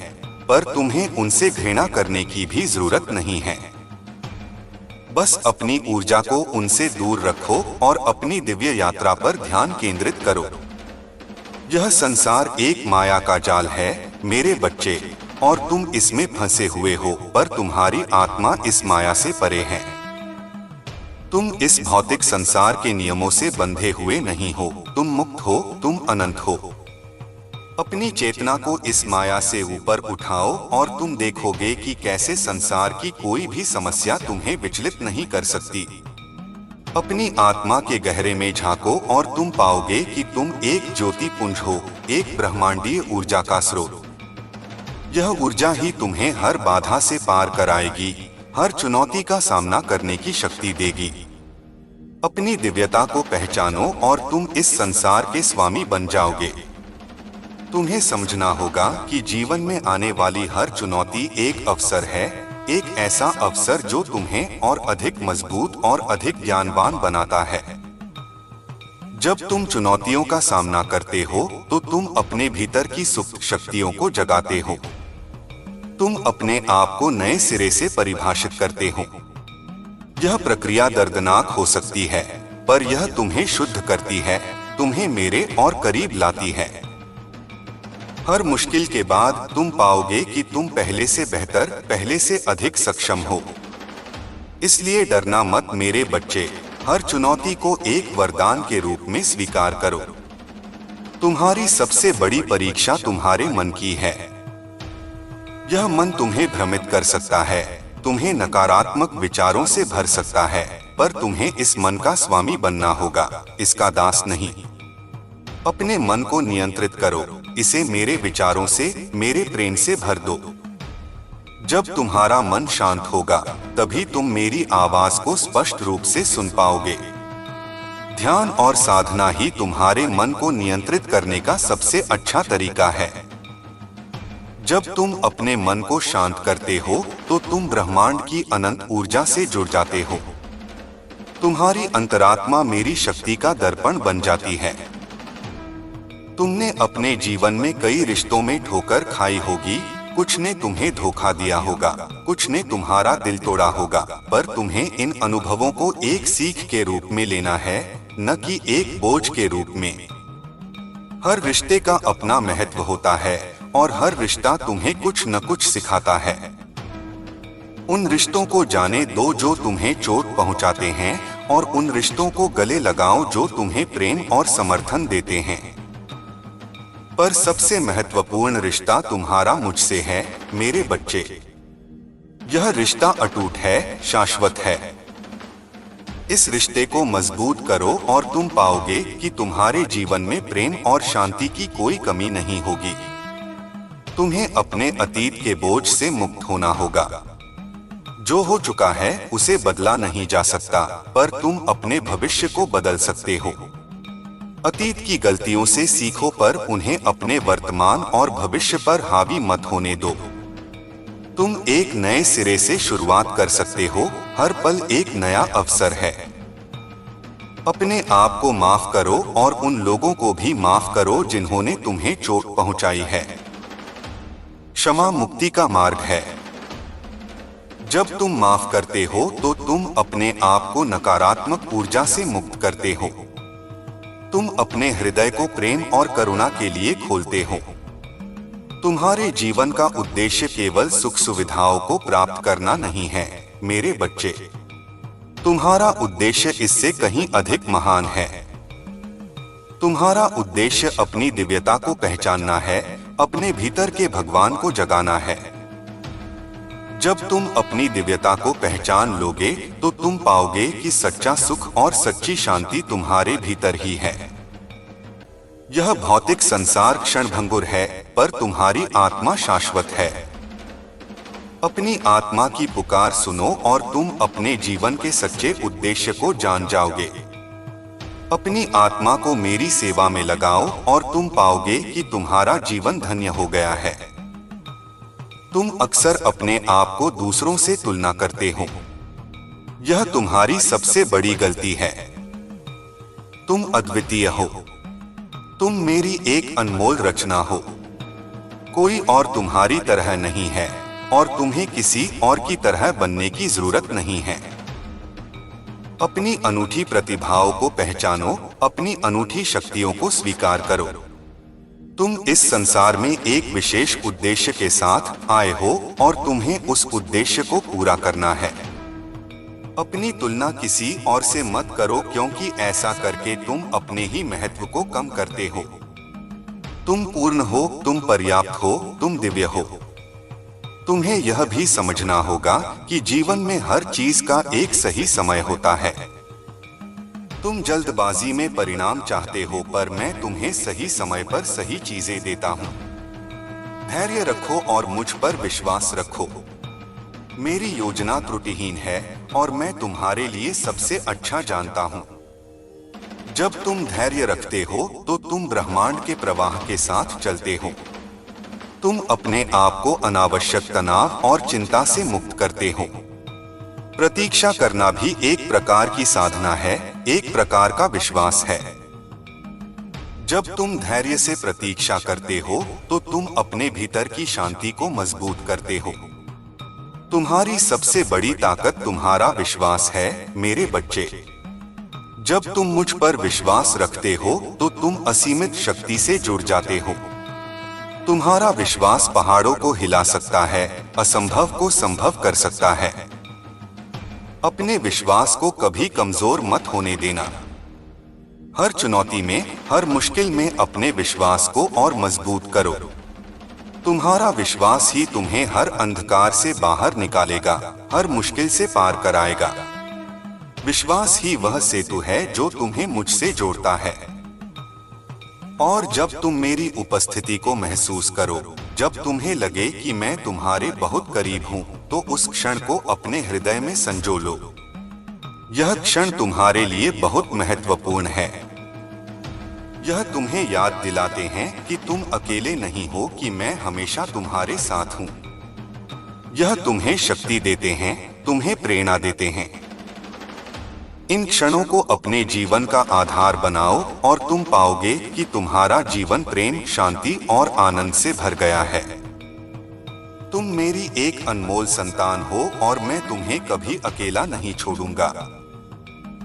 Speaker 1: पर तुम्हें उनसे घृणा करने की भी जरूरत नहीं है। बस अपनी ऊर्जा को उनसे दूर रखो और अपनी दिव्य यात्रा पर ध्यान केंद्रित करो। यह संसार एक माया का जाल है मेरे बच्चे, और तुम इसमें फंसे हुए हो, पर तुम्हारी आत्मा इस माया से परे है। तुम इस भौतिक संसार के नियमों से बंधे हुए नहीं हो, तुम मुक्त हो, तुम अनंत हो। अपनी चेतना को इस माया से ऊपर उठाओ और तुम देखोगे कि कैसे संसार की कोई भी समस्या तुम्हें विचलित नहीं कर सकती। अपनी आत्मा के गहरे में झांको और तुम पाओगे कि तुम एक ज्योति पुंज हो, एक ब्रह्मांडीय ऊर्जा का स्रोत। यह ऊर्जा ही तुम्हें हर बाधा से पार कराएगी, हर चुनौती का सामना करने की शक्ति देगी। अपनी दिव्यता को पहचानो और तुम इस संसार के स्वामी बन जाओगे। तुम्हें समझना होगा कि जीवन में आने वाली हर चुनौती एक अवसर है, एक ऐसा अवसर जो तुम्हें और अधिक मजबूत और अधिक ज्ञानवान बनाता है। जब तुम चुनौतियों का सामना करते हो तो तुम अपने भीतर की सुप्त शक्तियों को जगाते हो। तुम अपने आप को नए सिरे से परिभाषित करते हो। यह प्रक्रिया दर्दनाक हो सकती है, पर यह तुम्हें शुद्ध करती है, तुम्हें मेरे और करीब लाती है। हर मुश्किल के बाद तुम पाओगे कि तुम पहले से बेहतर, पहले से अधिक सक्षम हो। इसलिए डरना मत मेरे बच्चे, हर चुनौती को एक वरदान के रूप में स्वीकार करो। तुम्हारी सबसे बड़ी परीक्षा तुम्हारे मन की है। यह मन तुम्हें भ्रमित कर सकता है, तुम्हें नकारात्मक विचारों से भर सकता है, पर तुम्हें इस मन का स्वामी बनना होगा, इसका दास नहीं। अपने मन को नियंत्रित करो, इसे मेरे विचारों से, मेरे प्रेम से भर दो। जब तुम्हारा मन शांत होगा, तभी तुम मेरी आवाज को स्पष्ट रूप से सुन पाओगे। ध्यान और साधना ही तुम्हारे मन को नियंत्रित करने का सबसे अच्छा तरीका है। जब तुम अपने मन को शांत करते हो, तो तुम ब्रह्मांड की अनंत ऊर्जा से जुड़ जाते हो। तुम्हारी अंतरात्मा मेरी शक्ति का दर्पण बन जाती है। तुमने अपने जीवन में कई रिश्तों में ठोकर खाई होगी, कुछ ने तुम्हें धोखा दिया होगा, कुछ ने तुम्हारा दिल तोड़ा होगा, पर तुम्हें इन अनुभवों को एक सीख के रूप में लेना है, न कि एक बोझ के रूप में। हर रिश्ते का अपना महत्व होता है और हर रिश्ता तुम्हें कुछ न कुछ सिखाता है। उन रिश्तों को जाने दो जो तुम्हें चोट पहुंचाते हैं, और उन रिश्तों को गले लगाओ जो तुम्हें प्रेम और समर्थन देते हैं। पर सबसे महत्वपूर्ण रिश्ता तुम्हारा मुझसे है, मेरे बच्चे। यह रिश्ता अटूट है, शाश्वत है। इस रिश्ते को मजबूत करो और तुम पाओगे कि तुम्हारे जीवन में प्रेम और शांति की कोई कमी नहीं होगी। तुम्हें अपने अतीत के बोझ से मुक्त होना होगा। जो हो चुका है उसे बदला नहीं जा सकता, पर तुम अपने भविष्य को बदल सकते हो। अतीत की गलतियों से सीखो, पर उन्हें अपने वर्तमान और भविष्य पर हावी मत होने दो। तुम एक नए सिरे से शुरुआत कर सकते हो, हर पल एक नया अवसर है। अपने आप को माफ करो और उन लोगों को भी माफ करो जिन्होंने तुम्हें चोट पहुंचाई है। क्षमा मुक्ति का मार्ग है। जब तुम माफ करते हो तो तुम अपने आप को नकारात्मक ऊर्जा से मुक्त करते हो। तुम अपने हृदय को प्रेम और करुणा के लिए खोलते हो। तुम्हारे जीवन का उद्देश्य केवल सुख सुविधाओं को प्राप्त करना नहीं है, मेरे बच्चे। तुम्हारा उद्देश्य इससे कहीं अधिक महान है। तुम्हारा उद्देश्य अपनी दिव्यता को पहचानना है, अपने भीतर के भगवान को जगाना है। जब तुम अपनी दिव्यता को पहचान लोगे तो तुम पाओगे कि सच्चा सुख और सच्ची शांति तुम्हारे भीतर ही है। यह भौतिक संसार क्षणभंगुर है, पर तुम्हारी आत्मा शाश्वत है। अपनी आत्मा की पुकार सुनो और तुम अपने जीवन के सच्चे उद्देश्य को जान जाओगे। अपनी आत्मा को मेरी सेवा में लगाओ और तुम पाओगे कि तुम्हारा जीवन धन्य हो गया है। तुम अक्सर अपने आप को दूसरों से तुलना करते हो। यह तुम्हारी सबसे बड़ी गलती है। तुम अद्वितीय हो। तुम मेरी एक अनमोल रचना हो। कोई और तुम्हारी तरह नहीं है और तुम्हें किसी और की तरह बनने की जरूरत नहीं है। अपनी अनूठी प्रतिभाओं को पहचानो, अपनी अनूठी शक्तियों को स्वीकार करो। तुम इस संसार में एक विशेष उद्देश्य के साथ आए हो और तुम्हें उस उद्देश्य को पूरा करना है। अपनी तुलना किसी और से मत करो, क्योंकि ऐसा करके तुम अपने ही महत्व को कम करते हो। तुम पूर्ण हो, तुम पर्याप्त हो, तुम दिव्य हो। तुम्हें यह भी समझना होगा कि जीवन में हर चीज का एक सही समय होता है। तुम जल्दबाजी में परिणाम चाहते हो, पर मैं तुम्हें सही समय पर सही चीजें देता हूँ। धैर्य रखो और मुझ पर विश्वास रखो। मेरी योजना त्रुटिहीन है और मैं तुम्हारे लिए सबसे अच्छा जानता हूँ। जब तुम धैर्य रखते हो तो तुम ब्रह्मांड के प्रवाह के साथ चलते हो। तुम अपने आप को अनावश्यक तनाव और चिंता से मुक्त करते हो। प्रतीक्षा करना भी एक प्रकार की साधना है, एक प्रकार का विश्वास है। जब तुम धैर्य से प्रतीक्षा करते हो तो तुम अपने भीतर की शांति को मजबूत करते हो। तुम्हारी सबसे बड़ी ताकत तुम्हारा विश्वास है, मेरे बच्चे। जब तुम मुझ पर विश्वास रखते हो तो तुम असीमित शक्ति से जुड़ जाते हो। तुम्हारा विश्वास पहाड़ों को हिला सकता है, असंभव को संभव कर सकता है। अपने विश्वास को कभी कमजोर मत होने देना। हर चुनौती में, हर मुश्किल में अपने विश्वास को और मजबूत करो। तुम्हारा विश्वास ही तुम्हें हर अंधकार से बाहर निकालेगा, हर मुश्किल से पार कराएगा। विश्वास ही वह सेतु है जो तुम्हें मुझसे जोड़ता है। और जब तुम मेरी उपस्थिति को महसूस करो, जब तुम्हें लगे कि मैं तुम्हारे बहुत करीब हूँ, तो उस क्षण को अपने हृदय में संजो लो। यह क्षण तुम्हारे लिए बहुत महत्वपूर्ण है। यह तुम्हें याद दिलाते हैं कि तुम अकेले नहीं हो, कि मैं हमेशा तुम्हारे साथ हूँ। यह तुम्हें शक्ति देते हैं, तुम्हें प्रेरणा देते हैं। इन क्षणों को अपने जीवन का आधार बनाओ और तुम पाओगे कि तुम्हारा जीवन प्रेम, शांति और आनंद से भर गया है। तुम मेरी एक अनमोल संतान हो और मैं तुम्हें कभी अकेला नहीं छोड़ूंगा।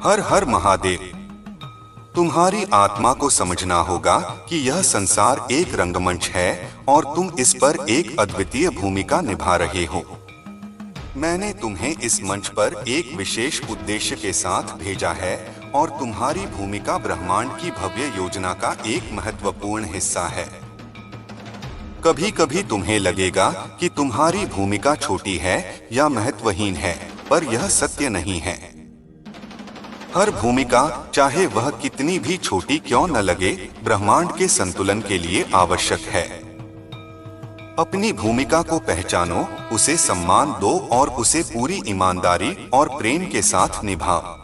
Speaker 1: हर हर महादेव। तुम्हारी आत्मा को समझना होगा कि यह संसार एक रंगमंच है और तुम इस पर एक अद्वितीय भूमिका निभा रहे हो। मैंने तुम्हें इस मंच पर एक विशेष उद्देश्य के साथ भेजा है और तुम्हारी भूमिका ब्रह्मांड की भव्य योजना का एक महत्वपूर्ण हिस्सा है। कभी कभी तुम्हें लगेगा कि तुम्हारी भूमिका छोटी है या महत्वहीन है, पर यह सत्य नहीं है। हर भूमिका, चाहे वह कितनी भी छोटी क्यों न लगे, ब्रह्मांड के संतुलन के लिए आवश्यक है। अपनी भूमिका को पहचानो, उसे सम्मान दो और उसे पूरी ईमानदारी और प्रेम के साथ निभाओ।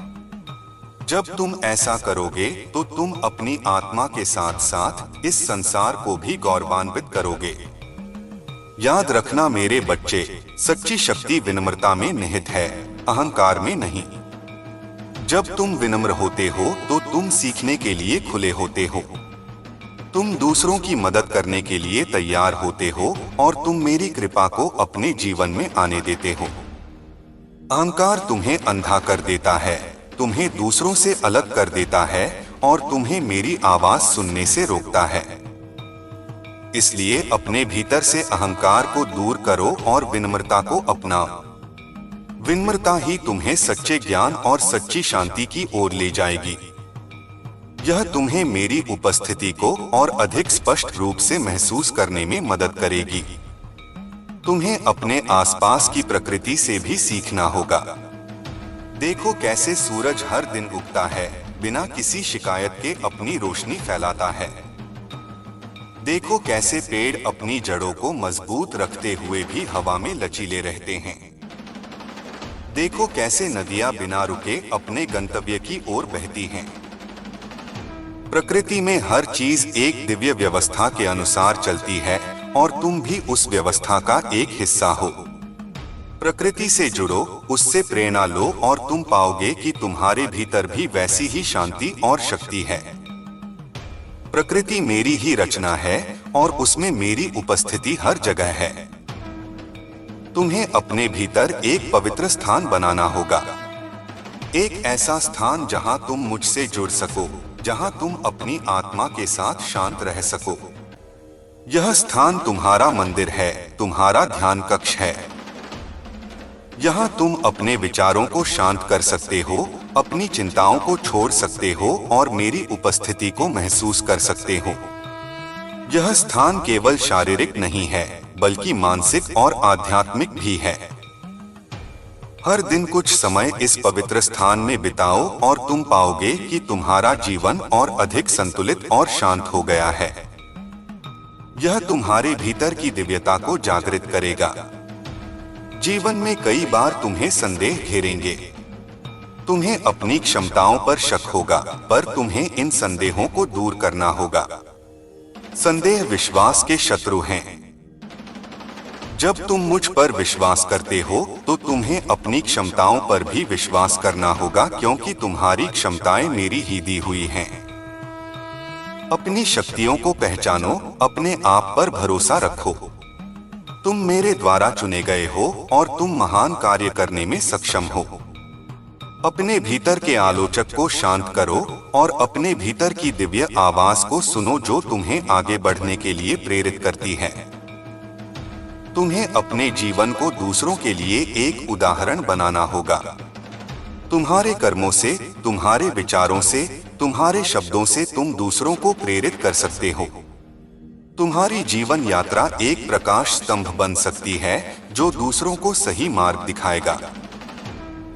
Speaker 1: जब तुम ऐसा करोगे तो तुम अपनी आत्मा के साथ साथ इस संसार को भी गौरवान्वित करोगे। याद रखना मेरे बच्चे, सच्ची शक्ति विनम्रता में निहित है, अहंकार में नहीं। जब तुम विनम्र होते हो तो तुम सीखने के लिए खुले होते हो। तुम दूसरों की मदद करने के लिए तैयार होते हो और तुम मेरी कृपा को अपने जीवन में आने देते हो। अहंकार तुम्हें अंधा कर देता है, तुम्हें दूसरों से अलग कर देता है और तुम्हें मेरी आवाज सुनने से रोकता है। इसलिए अपने भीतर से अहंकार को दूर करो और विनम्रता को अपनाओ। विनम्रता ही तुम्हें सच्चे ज्ञान और सच्ची शांति की ओर ले जाएगी। यह तुम्हें मेरी उपस्थिति को और अधिक स्पष्ट रूप से महसूस करने में मदद करेगी। तुम्हें अपने आसपास की प्रकृति से भी सीखना होगा। देखो कैसे सूरज हर दिन उगता है, बिना किसी शिकायत के अपनी रोशनी फैलाता है। देखो कैसे पेड़ अपनी जड़ों को मजबूत रखते हुए भी हवा में लचीले रहते हैं। देखो कैसे नदियां बिना रुके अपने गंतव्य की ओर बहती हैं। प्रकृति में हर चीज एक दिव्य व्यवस्था के अनुसार चलती है और तुम भी उस व्यवस्था का एक हिस्सा हो। प्रकृति से जुड़ो, उससे प्रेरणा लो और तुम पाओगे कि तुम्हारे भीतर भी वैसी ही शांति और शक्ति है। प्रकृति मेरी ही रचना है और उसमें मेरी उपस्थिति हर जगह है। तुम्हें अपने भीतर एक पवित्र स्थान बनाना होगा। एक ऐसा स्थान जहां तुम मुझसे जुड़ सको, जहां तुम अपनी आत्मा के साथ शांत रह सको। यह स्थान तुम्हारा मंदिर है, तुम्हारा ध्यान कक्ष है। यहाँ तुम अपने विचारों को शांत कर सकते हो, अपनी चिंताओं को छोड़ सकते हो और मेरी उपस्थिति को महसूस कर सकते हो। यह स्थान केवल शारीरिक नहीं है, बल्कि मानसिक और आध्यात्मिक भी है। हर दिन कुछ समय इस पवित्र स्थान में बिताओ और तुम पाओगे कि तुम्हारा जीवन और अधिक संतुलित और शांत हो गया है। यह तुम्हारे भीतर की दिव्यता को जागृत करेगा। जीवन में कई बार तुम्हें संदेह घेरेंगे, तुम्हें अपनी क्षमताओं पर शक होगा, पर तुम्हें इन संदेहों को दूर करना होगा। संदेह विश्वास के शत्रु हैं। जब तुम मुझ पर विश्वास करते हो तो तुम्हें अपनी क्षमताओं पर भी विश्वास करना होगा, क्योंकि तुम्हारी क्षमताएं मेरी ही दी हुई हैं। अपनी शक्तियों को पहचानो, अपने आप पर भरोसा रखो। तुम मेरे द्वारा चुने गए हो और तुम महान कार्य करने में सक्षम हो। अपने भीतर के आलोचक को शांत करो और अपने भीतर की दिव्य आवाज को सुनो जो तुम्हें आगे बढ़ने के लिए प्रेरित करती है। तुम्हें अपने जीवन को दूसरों के लिए एक उदाहरण बनाना होगा। तुम्हारे कर्मों से, तुम्हारे विचारों से, तुम्हारे शब्दों से तुम दूसरों को प्रेरित कर सकते हो। तुम्हारी जीवन यात्रा एक प्रकाश स्तंभ बन सकती है जो दूसरों को सही मार्ग दिखाएगा।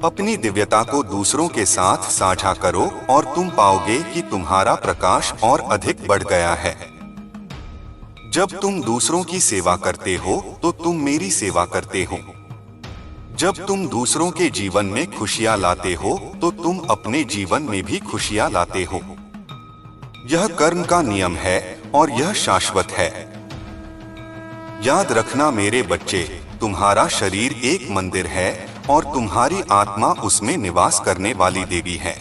Speaker 1: अपनी दिव्यता को दूसरों के साथ साझा करो और तुम पाओगे कि तुम्हारा प्रकाश और अधिक बढ़ गया है। जब तुम दूसरों की सेवा करते हो तो तुम मेरी सेवा करते हो। जब तुम दूसरों के जीवन में खुशियां लाते हो तो तुम अपने जीवन में भी खुशियां लाते हो। यह कर्म का नियम है और यह शाश्वत है। याद रखना मेरे बच्चे, तुम्हारा शरीर एक मंदिर है और तुम्हारी आत्मा उसमें निवास करने वाली देवी है।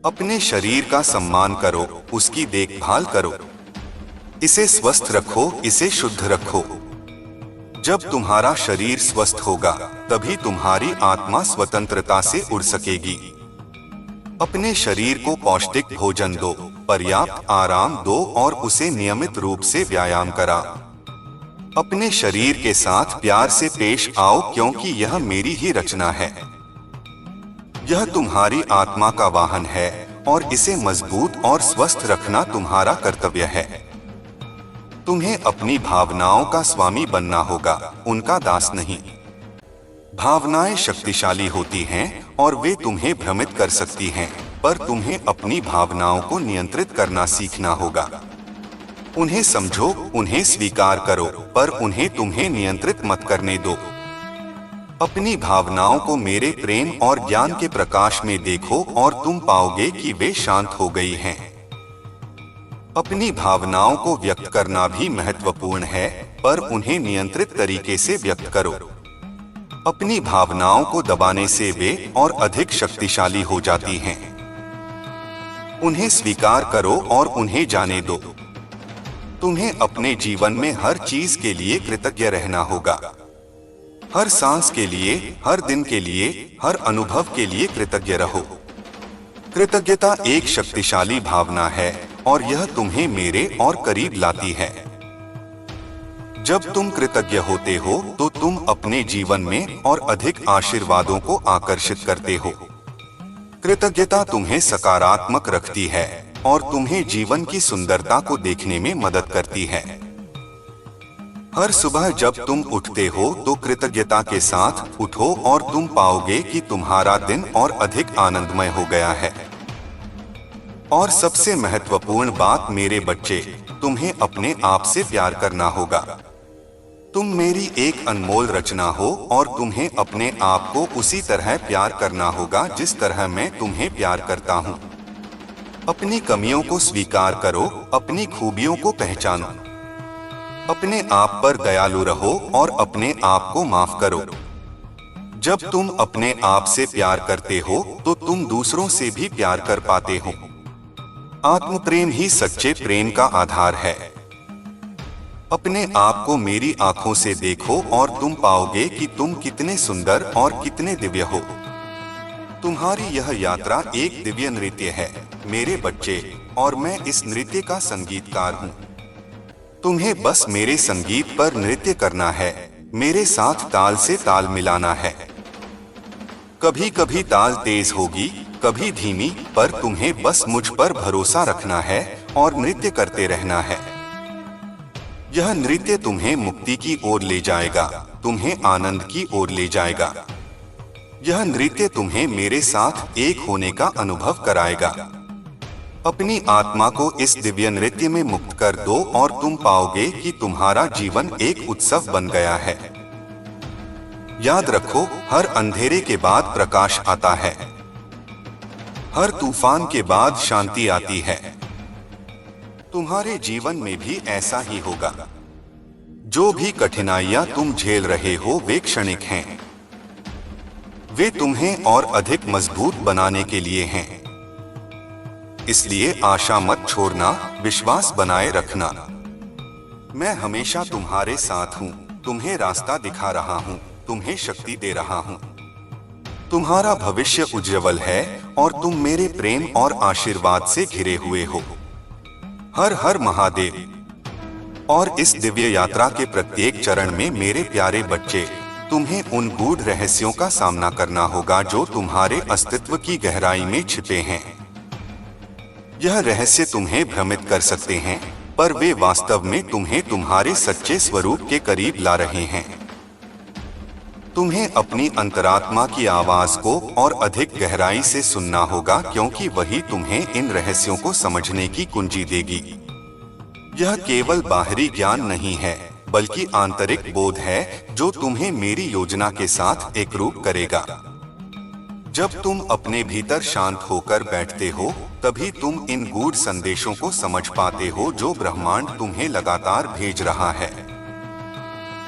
Speaker 1: अपने शरीर का सम्मान करो, उसकी देखभाल करो, इसे स्वस्थ रखो, इसे शुद्ध रखो। जब तुम्हारा शरीर स्वस्थ होगा तभी तुम्हारी आत्मा स्वतंत्रता से उड़ सकेगी। अपने शरीर को पौष्टिक भोजन दो, पर्याप्त आराम दो और उसे नियमित रूप से व्यायाम करा। अपने शरीर के साथ प्यार से पेश आओ क्योंकि यह मेरी ही रचना है। यह तुम्हारी आत्मा का वाहन है और इसे मजबूत और स्वस्थ रखना तुम्हारा कर्तव्य है। तुम्हें अपनी भावनाओं का स्वामी बनना होगा, उनका दास नहीं। भावनाएं शक्तिशाली होती हैं और वे तुम्हें भ्रमित कर सकती हैं, पर तुम्हें अपनी भावनाओं को नियंत्रित करना सीखना होगा। उन्हें समझो, उन्हें स्वीकार करो, पर उन्हें तुम्हें नियंत्रित मत करने दो। अपनी भावनाओं को मेरे प्रेम और ज्ञान के प्रकाश में देखो और तुम पाओगे कि वे शांत हो गई हैं। अपनी भावनाओं को व्यक्त करना भी महत्वपूर्ण है, पर उन्हें नियंत्रित तरीके से व्यक्त करो। अपनी भावनाओं को दबाने से वे और अधिक शक्तिशाली हो जाती हैं। उन्हें स्वीकार करो और उन्हें जाने दो। तुम्हें अपने जीवन में हर चीज के लिए कृतज्ञ रहना होगा। हर सांस के लिए, हर दिन के लिए, हर अनुभव के लिए कृतज्ञ रहो। कृतज्ञता एक शक्तिशाली भावना है और यह तुम्हें मेरे और करीब लाती है। जब तुम कृतज्ञ होते हो तो तुम अपने जीवन में और अधिक आशीर्वादों को आकर्षित करते हो। कृतज्ञता तुम्हें सकारात्मक रखती है और तुम्हें जीवन की सुंदरता को देखने में मदद करती है। हर सुबह जब तुम उठते हो तो कृतज्ञता के साथ उठो और तुम पाओगे कि तुम्हारा दिन और अधिक आनंदमय हो गया है। और सबसे महत्वपूर्ण बात मेरे बच्चे, तुम्हें अपने आप से प्यार करना होगा। तुम मेरी एक अनमोल रचना हो और तुम्हें अपने आप को उसी तरह प्यार करना होगा जिस तरह मैं तुम्हें प्यार करता हूँ। अपनी कमियों को स्वीकार करो, अपनी खूबियों को पहचानो। अपने आप पर दयालु रहो और अपने आप को माफ करो। जब तुम अपने आप से प्यार करते हो तो तुम दूसरों से भी प्यार कर पाते हो। आत्म प्रेम ही सच्चे प्रेम का आधार है। अपने आप को मेरी आंखों से देखो और तुम पाओगे कि तुम कितने सुंदर और कितने दिव्य हो। तुम्हारी यह यात्रा एक दिव्य नृत्य है मेरे बच्चे, और मैं इस नृत्य का संगीतकार हूँ। तुम्हें बस मेरे संगीत पर नृत्य करना है, मेरे साथ ताल से ताल मिलाना है। कभी कभी ताल तेज होगी, कभी धीमी, पर तुम्हें बस मुझ पर भरोसा रखना है और नृत्य करते रहना है। यह नृत्य तुम्हें मुक्ति की ओर ले जाएगा, तुम्हें आनंद की ओर ले जाएगा। यह नृत्य तुम्हें मेरे साथ एक होने का अनुभव कराएगा। अपनी आत्मा को इस दिव्य नृत्य में मुक्त कर दो और तुम पाओगे कि तुम्हारा जीवन एक उत्सव बन गया है। याद रखो, हर अंधेरे के बाद प्रकाश आता है। हर तूफान के बाद शांति आती है। तुम्हारे जीवन में भी ऐसा ही होगा। जो भी कठिनाइयां तुम झेल रहे हो वे क्षणिक हैं। वे तुम्हें और अधिक मजबूत बनाने के लिए हैं। इसलिए आशा मत छोड़ना, विश्वास बनाए रखना। मैं हमेशा तुम्हारे साथ हूँ, तुम्हें रास्ता दिखा रहा हूँ, तुम्हें शक्ति दे रहा हूँ। तुम्हारा भविष्य उज्जवल है और तुम मेरे प्रेम और आशीर्वाद से घिरे हुए हो। हर हर महादेव। और इस दिव्य यात्रा के प्रत्येक चरण में मेरे प्यारे बच्चे, तुम्हें उन गूढ़ रहस्यों का सामना करना होगा जो तुम्हारे अस्तित्व की गहराई में छिपे हैं। यह रहस्य तुम्हें भ्रमित कर सकते हैं, पर वे वास्तव में तुम्हें तुम्हारे सच्चे स्वरूप के करीब ला रहे हैं। तुम्हें अपनी अंतरात्मा की आवाज को और अधिक गहराई से सुनना होगा, क्योंकि वही तुम्हें इन रहस्यों को समझने की कुंजी देगी। यह केवल बाहरी ज्ञान नहीं है, बल्कि आंतरिक बोध है जो तुम्हें मेरी योजना के साथ एकरूप करेगा। जब तुम अपने भीतर शांत होकर बैठते हो, तभी तुम इन गूढ़ संदेशों को समझ पाते हो जो ब्रह्मांड तुम्हें लगातार भेज रहा है।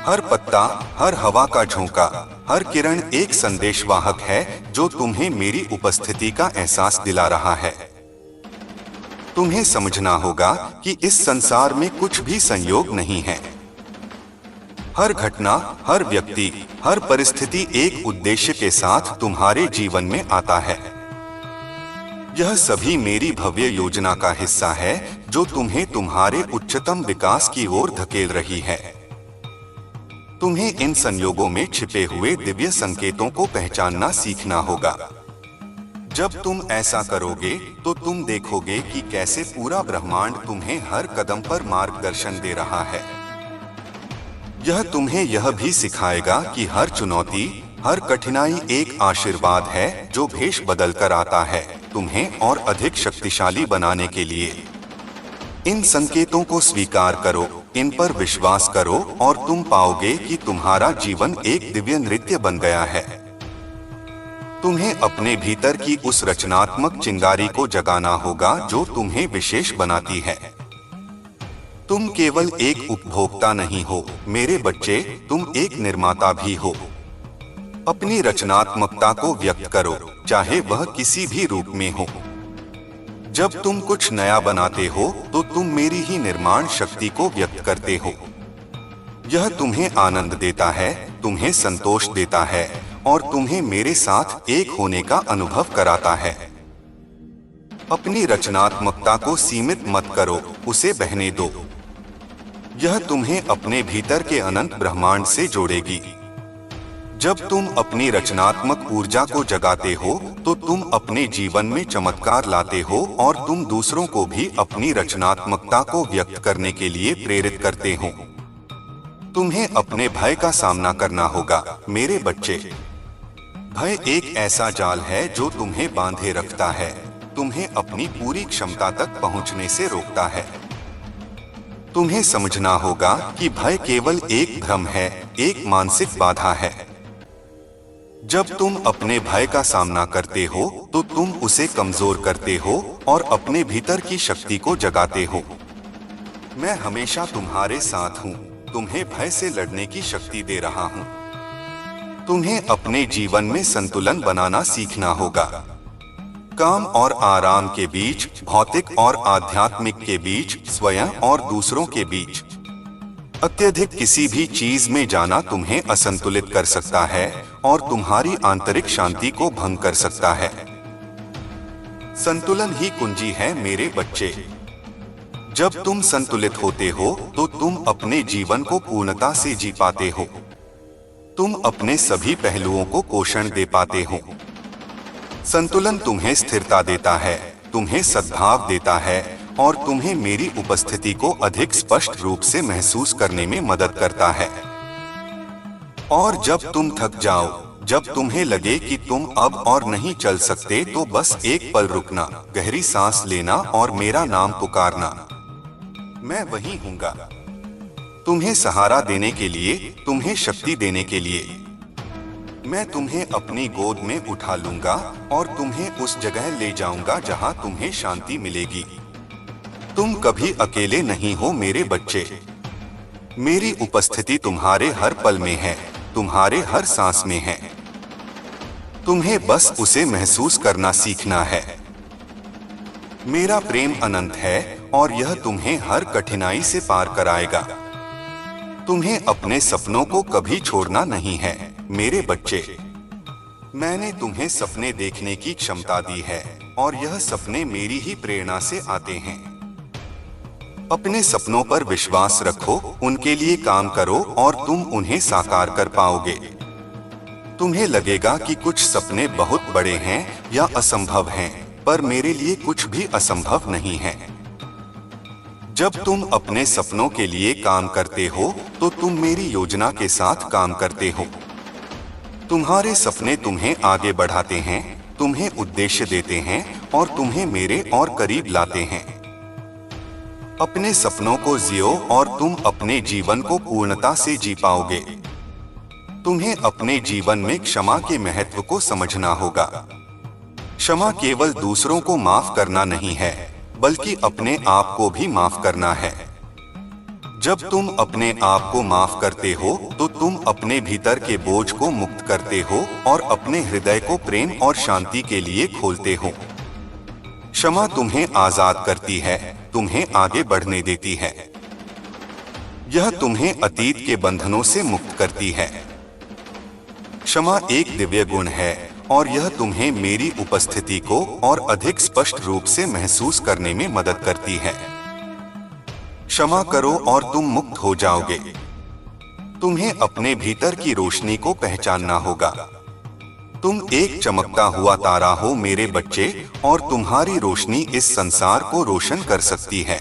Speaker 1: हर पत्ता, हर हवा का झोंका, हर किरण एक संदेशवाहक है जो तुम्हें मेरी उपस्थिति का एहसास दिला रहा है। तुम्हें समझना होगा कि इस संसार में कुछ भी संयोग नहीं है। हर घटना, हर व्यक्ति, हर परिस्थिति एक उद्देश्य के साथ तुम्हारे जीवन में आता है। यह सभी मेरी भव्य योजना का हिस्सा है जो तुम्हें तुम्हारे उच्चतम विकास की ओर धकेल रही है। तुम्हें इन संयोगों में छिपे हुए दिव्य संकेतों को पहचानना सीखना होगा। जब तुम ऐसा करोगे तो तुम देखोगे कि कैसे पूरा ब्रह्मांड तुम्हें हर कदम पर मार्गदर्शन दे रहा है। यह तुम्हें यह भी सिखाएगा कि हर चुनौती, हर कठिनाई एक आशीर्वाद है जो भेष बदल कर आता है तुम्हें और अधिक शक्तिशाली बनाने के लिए। इन संकेतों को स्वीकार करो, इन पर विश्वास करो और तुम पाओगे कि तुम्हारा जीवन एक दिव्य नृत्य बन गया है। तुम्हें अपने भीतर की उस रचनात्मक चिंगारी को जगाना होगा जो तुम्हें विशेष बनाती है। तुम केवल एक उपभोक्ता नहीं हो मेरे बच्चे, तुम एक निर्माता भी हो। अपनी रचनात्मकता को व्यक्त करो, चाहे वह किसी भी रूप में हो। जब तुम कुछ नया बनाते हो तो तुम मेरी ही निर्माण शक्ति को व्यक्त करते हो। यह तुम्हें आनंद देता है, तुम्हें संतोष देता है और तुम्हें मेरे साथ एक होने का अनुभव कराता है। अपनी रचनात्मकता को सीमित मत करो, उसे बहने दो। यह तुम्हें अपने भीतर के अनंत ब्रह्मांड से जोड़ेगी। जब तुम अपनी रचनात्मक ऊर्जा को जगाते हो तो तुम अपने जीवन में चमत्कार लाते हो और तुम दूसरों को भी अपनी रचनात्मकता को व्यक्त करने के लिए प्रेरित करते हो। तुम्हें अपने भय का सामना करना होगा मेरे बच्चे। भय एक ऐसा जाल है जो तुम्हें बांधे रखता है, तुम्हें अपनी पूरी क्षमता तक पहुंचने से रोकता है। तुम्हें समझना होगा कि भय केवल एक भ्रम है, एक मानसिक बाधा है। जब तुम अपने भय का सामना करते हो तो तुम उसे कमजोर करते हो और अपने भीतर की शक्ति को जगाते हो। मैं हमेशा तुम्हारे साथ हूँ, तुम्हें भय से लड़ने की शक्ति दे रहा हूँ। तुम्हें अपने जीवन में संतुलन बनाना सीखना होगा। काम और आराम के बीच, भौतिक और आध्यात्मिक के बीच, स्वयं और दूसरों के बीच अत्यधिक किसी भी चीज में जाना तुम्हें असंतुलित कर सकता है और तुम्हारी आंतरिक शांति को भंग कर सकता है। संतुलन ही कुंजी है मेरे बच्चे। जब तुम संतुलित होते हो तो तुम अपने जीवन को पूर्णता से जी पाते हो। तुम अपने सभी पहलुओं को पोषण दे पाते हो। संतुलन तुम्हें स्थिरता देता है, तुम्हें सद्भाव देता है और तुम्हें मेरी उपस्थिति को अधिक स्पष्ट रूप से महसूस करने में मदद करता है। और जब तुम थक जाओ, जब तुम्हें लगे कि तुम अब और नहीं चल सकते, तो बस एक पल रुकना, गहरी सांस लेना और मेरा नाम पुकारना। मैं वहीं हूँगा, तुम्हें सहारा देने के लिए, तुम्हें शक्ति देने के लिए। मैं तुम्हें अपनी गोद में उठा लूंगा और तुम्हें उस जगह ले जाऊंगा जहां तुम्हें शांति मिलेगी। तुम कभी अकेले नहीं हो मेरे बच्चे। मेरी उपस्थिति तुम्हारे हर पल में है, तुम्हारे हर सांस में है। तुम्हें बस उसे महसूस करना सीखना है। मेरा प्रेम अनंत है और यह तुम्हें हर कठिनाई से पार कराएगा। तुम्हें अपने सपनों को कभी छोड़ना नहीं है मेरे बच्चे। मैंने तुम्हें सपने देखने की क्षमता दी है और यह सपने मेरी ही प्रेरणा से आते हैं। अपने सपनों पर विश्वास रखो, उनके लिए काम करो और तुम उन्हें साकार कर पाओगे। तुम्हें लगेगा कि कुछ सपने बहुत बड़े हैं या असंभव हैं, पर मेरे लिए कुछ भी असंभव नहीं है। जब तुम अपने सपनों के लिए काम करते हो तो तुम मेरी योजना के साथ काम करते हो। तुम्हारे सपने तुम्हें आगे बढ़ाते हैं, तुम्हें उद्देश्य देते हैं और तुम्हें मेरे और करीब लाते हैं। अपने सपनों को जियो और तुम अपने जीवन को पूर्णता से जी पाओगे। तुम्हें अपने जीवन में क्षमा के महत्व को समझना होगा। क्षमा केवल दूसरों को माफ करना नहीं है, बल्कि अपने आप को भी माफ करना है। जब तुम अपने आप को माफ करते हो तो तुम अपने भीतर के बोझ को मुक्त करते हो और अपने हृदय को प्रेम और शांति के लिए खोलते हो। क्षमा तुम्हें आजाद करती है, तुम्हें आगे बढ़ने देती है। यह तुम्हें अतीत के बंधनों से मुक्त करती है। क्षमा एक दिव्य गुण है और यह तुम्हें मेरी उपस्थिति को और अधिक स्पष्ट रूप से महसूस करने में मदद करती है। क्षमा करो और तुम मुक्त हो जाओगे। तुम्हें अपने भीतर की रोशनी को पहचानना होगा। तुम एक चमकता हुआ तारा हो मेरे बच्चे, और तुम्हारी रोशनी इस संसार को रोशन कर सकती है।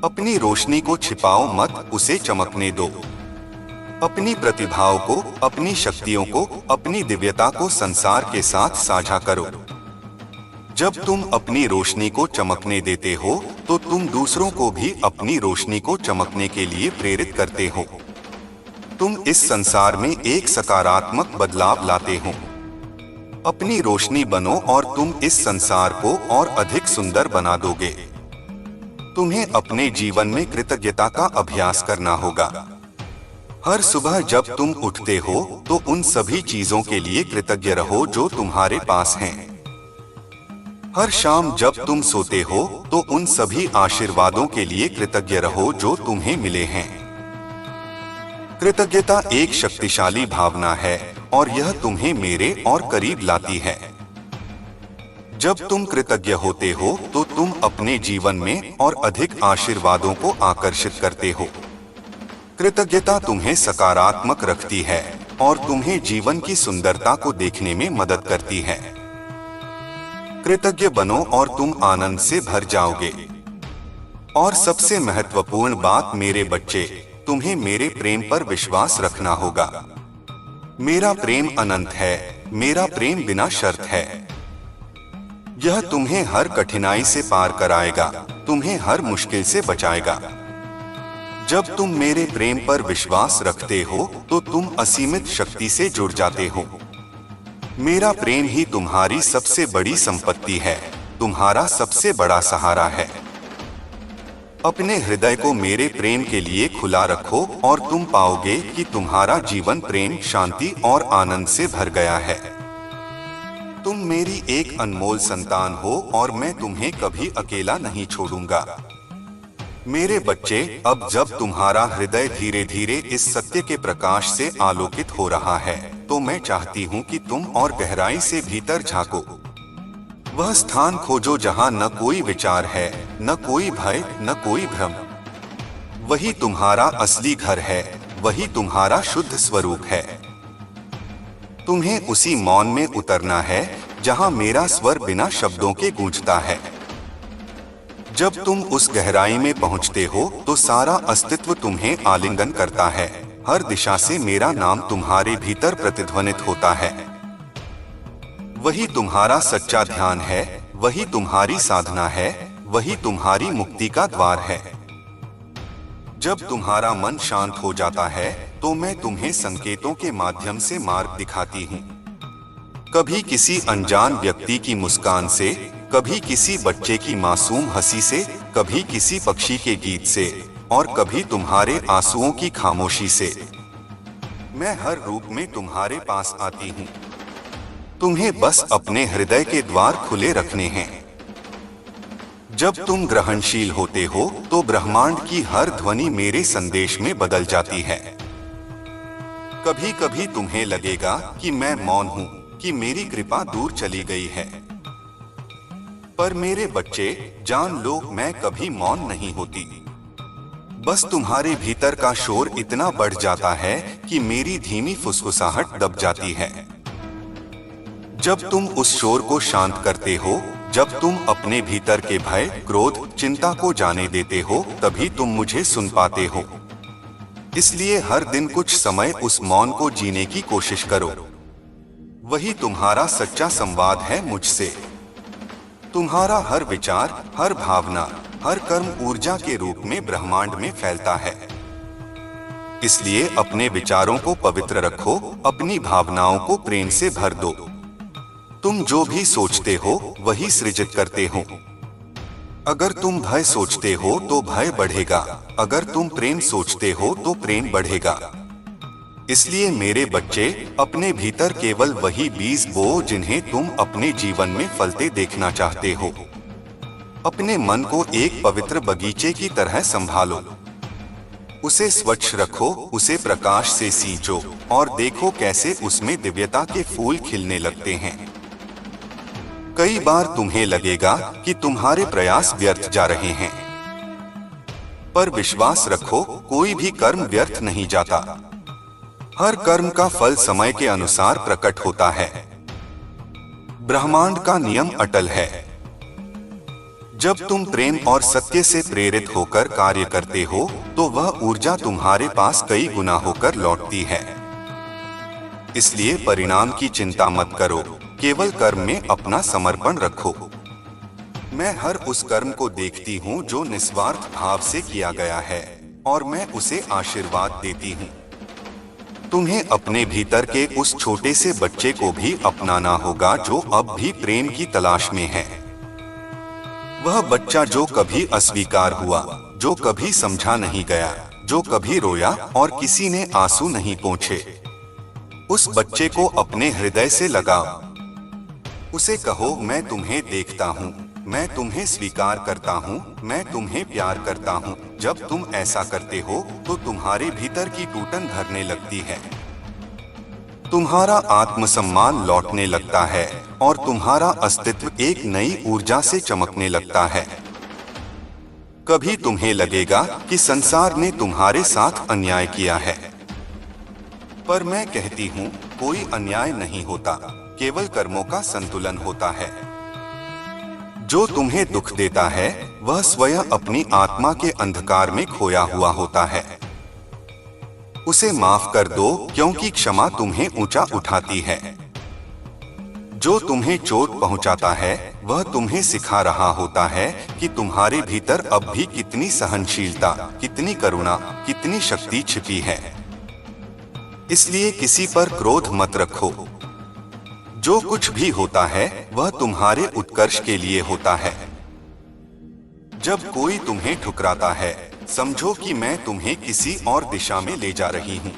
Speaker 1: अपनी रोशनी को छिपाओ मत, उसे चमकने दो। अपनी प्रतिभाओं को, अपनी शक्तियों को, अपनी दिव्यता को संसार के साथ साझा करो। जब तुम अपनी रोशनी को चमकने देते हो तो तुम दूसरों को भी अपनी रोशनी को चमकने के लिए प्रेरित करते हो। तुम इस संसार में एक सकारात्मक बदलाव लाते हो। अपनी रोशनी बनो और तुम इस संसार को और अधिक सुंदर बना दोगे। तुम्हें अपने जीवन में कृतज्ञता का अभ्यास करना होगा। हर सुबह जब तुम उठते हो तो उन सभी चीजों के लिए कृतज्ञ रहो जो तुम्हारे पास हैं। हर शाम जब तुम सोते हो तो उन सभी आशीर्वादों के लिए कृतज्ञ रहो जो तुम्हें मिले हैं। कृतज्ञता एक शक्तिशाली भावना है और यह तुम्हें मेरे और करीब लाती है। जब तुम कृतज्ञ होते हो तो तुम अपने जीवन में और अधिक आशीर्वादों को आकर्षित करते हो। कृतज्ञता तुम्हें सकारात्मक रखती है और तुम्हें जीवन की सुंदरता को देखने में मदद करती है। कृतज्ञ बनो और तुम आनंद से भर जाओगे। और सबसे महत्वपूर्ण बात मेरे बच्चे, तुम्हें मेरे प्रेम पर विश्वास रखना होगा। मेरा प्रेम अनंत है, मेरा प्रेम बिना शर्त है। यह तुम्हें हर कठिनाई से पार कराएगा, तुम्हें हर मुश्किल से बचाएगा। जब तुम मेरे प्रेम पर विश्वास रखते हो तो तुम असीमित शक्ति से जुड़ जाते हो। मेरा प्रेम ही तुम्हारी सबसे बड़ी संपत्ति है, तुम्हारा सबसे बड़ा सहारा है। अपने हृदय को मेरे प्रेम के लिए खुला रखो और तुम पाओगे कि तुम्हारा जीवन प्रेम, शांति और आनंद से भर गया है। तुम मेरी एक अनमोल संतान हो और मैं तुम्हें कभी अकेला नहीं छोड़ूंगा। मेरे बच्चे, अब जब तुम्हारा हृदय धीरे धीरे इस सत्य के प्रकाश से आलोकित हो रहा है तो मैं चाहती हूँ कि तुम और गहराई से भीतर झांको। वह स्थान खोजो जहाँ न कोई विचार है, न कोई भय, न कोई भ्रम। वही तुम्हारा असली घर है, वही तुम्हारा शुद्ध स्वरूप है। तुम्हें उसी मौन में उतरना है जहाँ मेरा स्वर बिना शब्दों के गूंजता है। जब तुम उस गहराई में पहुंचते हो तो सारा अस्तित्व तुम्हें आलिंगन करता है। हर दिशा से मेरा नाम तुम्हारे भीतर प्रतिध्वनित होता है। वही तुम्हारा सच्चा ध्यान है, वही तुम्हारी साधना है, वही तुम्हारी मुक्ति का द्वार है। जब तुम्हारा मन शांत हो जाता है तो मैं तुम्हें संकेतों के माध्यम से मार्ग दिखाती हूँ। कभी किसी अनजान व्यक्ति की मुस्कान से, कभी किसी बच्चे की मासूम हंसी से, कभी किसी पक्षी के गीत से और कभी तुम्हारे आंसुओं की खामोशी से। मैं हर रूप में तुम्हारे पास आती हूँ। तुम्हें बस अपने हृदय के द्वार खुले रखने हैं। जब तुम ग्रहणशील होते हो तो ब्रह्मांड की हर ध्वनि मेरे संदेश में बदल जाती है। कभी कभी तुम्हें लगेगा कि मैं मौन हूँ, कि मेरी कृपा दूर चली गई है। पर मेरे बच्चे, जान लो, मैं कभी मौन नहीं होती। बस तुम्हारे भीतर का शोर इतना बढ़ जाता है कि मेरी धीमी फुसफुसाहट दब जाती है। जब तुम उस शोर को शांत करते हो जब तुम अपने भीतर के भय, क्रोध, चिंता को जाने देते हो, तभी तुम मुझे सुन पाते हो। इसलिए हर दिन कुछ समय उस मौन को जीने की कोशिश करो। वही तुम्हारा सच्चा संवाद है मुझसे। तुम्हारा हर विचार, हर भावना, हर कर्म ऊर्जा के रूप में ब्रह्मांड में फैलता है। इसलिए अपने विचारों को पवित्र रखो, अपनी भावनाओं को प्रेम से भर दो। तुम जो भी सोचते हो वही सृजित करते हो। अगर तुम भय सोचते हो तो भय बढ़ेगा, अगर तुम प्रेम सोचते हो तो प्रेम बढ़ेगा। इसलिए मेरे बच्चे, अपने भीतर केवल वही बीज बो जिन्हें तुम अपने जीवन में फलते देखना चाहते हो। अपने मन को एक पवित्र बगीचे की तरह संभालो। उसे स्वच्छ रखो, उसे प्रकाश से सींचो और देखो कैसे उसमें दिव्यता के फूल खिलने लगते हैं। कई बार तुम्हें लगेगा कि तुम्हारे प्रयास व्यर्थ जा रहे हैं, पर विश्वास रखो, कोई भी कर्म व्यर्थ नहीं जाता। हर कर्म का फल समय के अनुसार प्रकट होता है। ब्रह्मांड का नियम अटल है। जब तुम प्रेम और सत्य से प्रेरित होकर कार्य करते हो तो वह ऊर्जा तुम्हारे पास कई गुना होकर लौटती है। इसलिए परिणाम की चिंता मत करो, केवल कर्म में अपना समर्पण रखो। मैं हर उस कर्म को देखती हूँ जो निस्वार्थ भाव से किया गया है और मैं उसे आशीर्वाद देती हूँ। तुम्हें अपने भीतर के उस छोटे से बच्चे को भी अपनाना होगा जो अब भी प्रेम की तलाश में है। वह बच्चा जो कभी अस्वीकार हुआ, जो कभी समझा नहीं गया, जो कभी रोया और किसी ने आंसू नहीं पोंछे। उस बच्चे को अपने हृदय से लगाओ। उसे कहो, मैं तुम्हें देखता हूँ, मैं तुम्हें स्वीकार करता हूँ, मैं तुम्हें प्यार करता हूँ। जब तुम ऐसा करते हो तो तुम्हारे भीतर की टूटन भरने लगती है। तुम्हारा आत्मसम्मान लौटने लगता है और तुम्हारा अस्तित्व एक नई ऊर्जा से चमकने लगता है। कभी तुम्हें लगेगा कि संसार ने तुम्हारे साथ अन्याय किया है, पर मैं कहती हूँ कोई अन्याय नहीं होता, केवल कर्मों का संतुलन होता है। जो तुम्हें दुख देता है वह स्वयं अपनी आत्मा के अंधकार में खोया हुआ होता है। उसे माफ कर दो, क्योंकि क्षमा तुम्हें ऊंचा उठाती है। जो तुम्हें चोट पहुंचाता है वह तुम्हें सिखा रहा होता है कि तुम्हारे भीतर अब भी कितनी सहनशीलता, कितनी करुणा, कितनी शक्ति छिपी है। इसलिए किसी पर क्रोध मत रखो। जो कुछ भी होता है वह तुम्हारे उत्कर्ष के लिए होता है। जब कोई तुम्हें ठुकराता है समझो कि मैं तुम्हें किसी और दिशा में ले जा रही हूँ।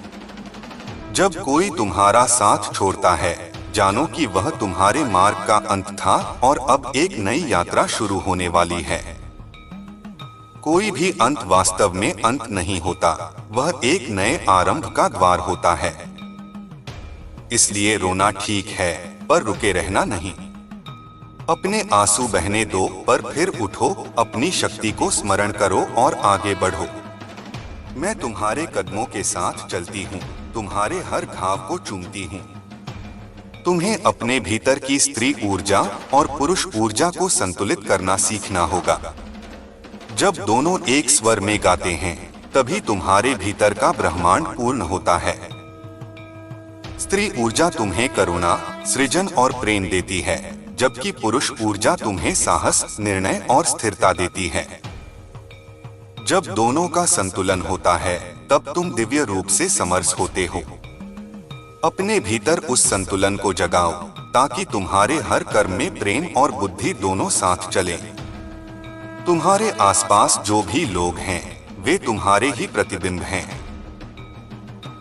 Speaker 1: जब कोई तुम्हारा साथ छोड़ता है जानो कि वह तुम्हारे मार्ग का अंत था और अब एक नई यात्रा शुरू होने वाली है। कोई भी अंत वास्तव में अंत नहीं होता, वह एक नए आरंभ का द्वार होता है। इसलिए रोना ठीक है, पर रुके रहना नहीं। अपने आंसू बहने दो, पर फिर उठो, अपनी शक्ति को स्मरण करो और आगे बढ़ो। मैं तुम्हारे कदमों के साथ चलती हूँ, तुम्हारे हर घाव को चूमती हूँ। तुम्हें अपने भीतर की स्त्री ऊर्जा और पुरुष ऊर्जा को संतुलित करना सीखना होगा। जब दोनों एक स्वर में गाते हैं तभी तुम्हारे भीतर का ब्रह्मांड पूर्ण होता है। स्त्री ऊर्जा तुम्हें करुणा, सृजन और प्रेम देती है, जबकि पुरुष ऊर्जा तुम्हें साहस, निर्णय और स्थिरता देती है। जब दोनों का संतुलन होता है तब तुम दिव्य रूप से समर्थ होते हो। अपने भीतर उस संतुलन को जगाओ ताकि तुम्हारे हर कर्म में प्रेम और बुद्धि दोनों साथ चलें। तुम्हारे आसपास जो भी लोग हैं वे तुम्हारे ही प्रतिबिंब हैं।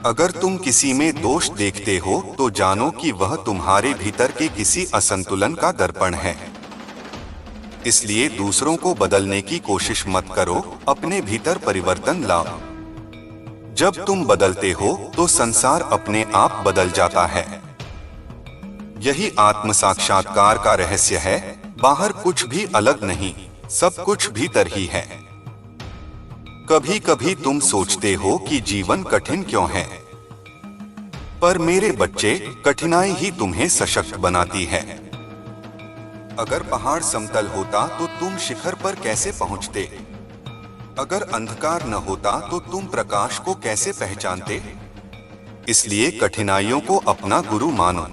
Speaker 1: अगर तुम किसी में दोष देखते हो तो जानो कि वह तुम्हारे भीतर के किसी असंतुलन का दर्पण है। इसलिए दूसरों को बदलने की कोशिश मत करो, अपने भीतर परिवर्तन लाओ। जब तुम बदलते हो तो संसार अपने आप बदल जाता है। यही आत्म साक्षात्कार का रहस्य है। बाहर कुछ भी अलग नहीं, सब कुछ भीतर ही है। कभी कभी तुम सोचते हो कि जीवन कठिन क्यों है, पर मेरे बच्चे, कठिनाई ही तुम्हें सशक्त बनाती है। अगर पहाड़ समतल होता तो तुम शिखर पर कैसे पहुंचते? अगर अंधकार न होता तो तुम प्रकाश को कैसे पहचानते? इसलिए कठिनाइयों को अपना गुरु मानो।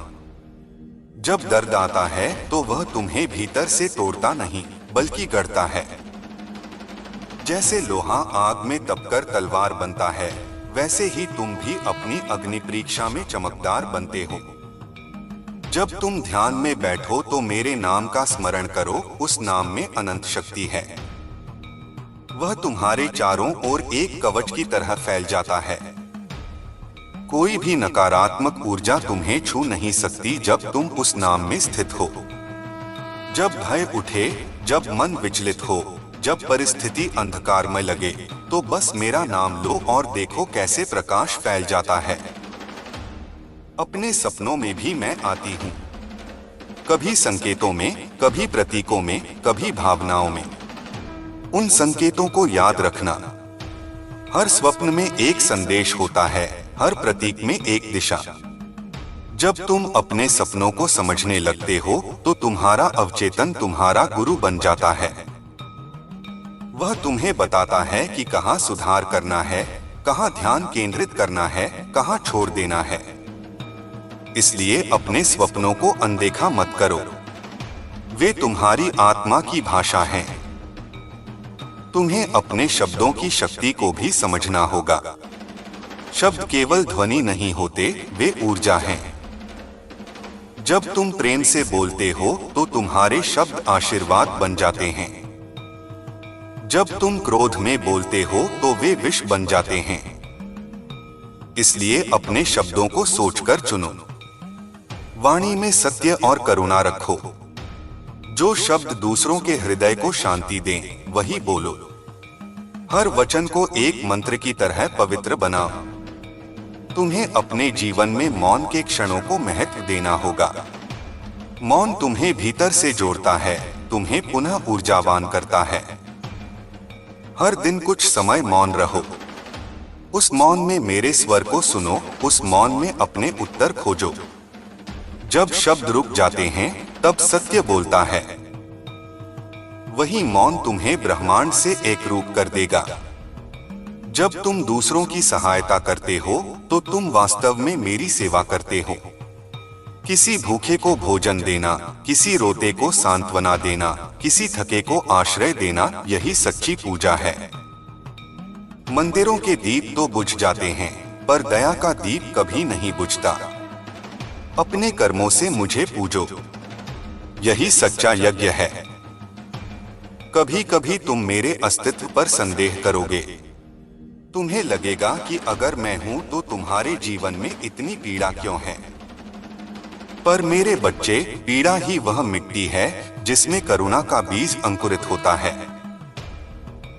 Speaker 1: जब दर्द आता है तो वह तुम्हें भीतर से तोड़ता नहीं बल्कि गढ़ता है। जैसे लोहा आग में तपकर तलवार बनता है, वैसे ही तुम भी अपनी अग्नि परीक्षा में चमकदार बनते हो। जब तुम ध्यान में बैठो तो मेरे नाम का स्मरण करो, उस नाम में अनंत शक्ति है। वह तुम्हारे चारों ओर एक कवच की तरह फैल जाता है। कोई भी नकारात्मक ऊर्जा तुम्हें छू नहीं सकती जब तुम उस नाम में स्थित हो। जब भय उठे, जब मन विचलित हो, जब परिस्थिति अंधकारमय लगे, तो बस मेरा नाम लो और देखो कैसे प्रकाश फैल जाता है। अपने सपनों में भी मैं आती हूँ, कभी संकेतों में, कभी प्रतीकों में, कभी भावनाओं में। उन संकेतों को याद रखना। हर स्वप्न में एक संदेश होता है, हर प्रतीक में एक दिशा। जब तुम अपने सपनों को समझने लगते हो तो तुम्हारा अवचेतन तुम्हारा गुरु बन जाता है। वह तुम्हें बताता है कि कहाँ सुधार करना है, कहाँ ध्यान केंद्रित करना है, कहाँ छोड़ देना है। इसलिए अपने स्वप्नों को अनदेखा मत करो। वे तुम्हारी आत्मा की भाषा हैं। तुम्हें अपने शब्दों की शक्ति को भी समझना होगा। शब्द केवल ध्वनि नहीं होते, वे ऊर्जा हैं। जब तुम प्रेम से बोलते हो तो तुम्हारे शब्द आशीर्वाद बन जाते हैं। जब तुम क्रोध में बोलते हो तो वे विष बन जाते हैं। इसलिए अपने शब्दों को सोचकर चुनो। वाणी में सत्य और करुणा रखो। जो शब्द दूसरों के हृदय को शांति दें, वही बोलो। हर वचन को एक मंत्र की तरह पवित्र बनाओ। तुम्हें अपने जीवन में मौन के क्षणों को महत्व देना होगा। मौन तुम्हें भीतर से जोड़ता है, तुम्हें पुनः ऊर्जावान करता है। हर दिन कुछ समय मौन रहो। उस मौन में मेरे स्वर को सुनो, उस मौन में अपने उत्तर खोजो। जब शब्द रुक जाते हैं, तब सत्य बोलता है। वही मौन तुम्हें ब्रह्मांड से एक रूप कर देगा। जब तुम दूसरों की सहायता करते हो, तो तुम वास्तव में मेरी सेवा करते हो। किसी भूखे को भोजन देना, किसी रोते को सांत्वना देना, किसी थके को आश्रय देना, यही सच्ची पूजा है। मंदिरों के दीप तो बुझ जाते हैं, पर दया का दीप कभी नहीं बुझता। अपने कर्मों से मुझे पूजो, यही सच्चा यज्ञ है। कभी कभी तुम मेरे अस्तित्व पर संदेह करोगे। तुम्हें लगेगा कि अगर मैं हूं तो तुम्हारे जीवन में इतनी पीड़ा क्यों है। पर मेरे बच्चे, पीड़ा ही वह मिट्टी है जिसमें करुणा का बीज अंकुरित होता है।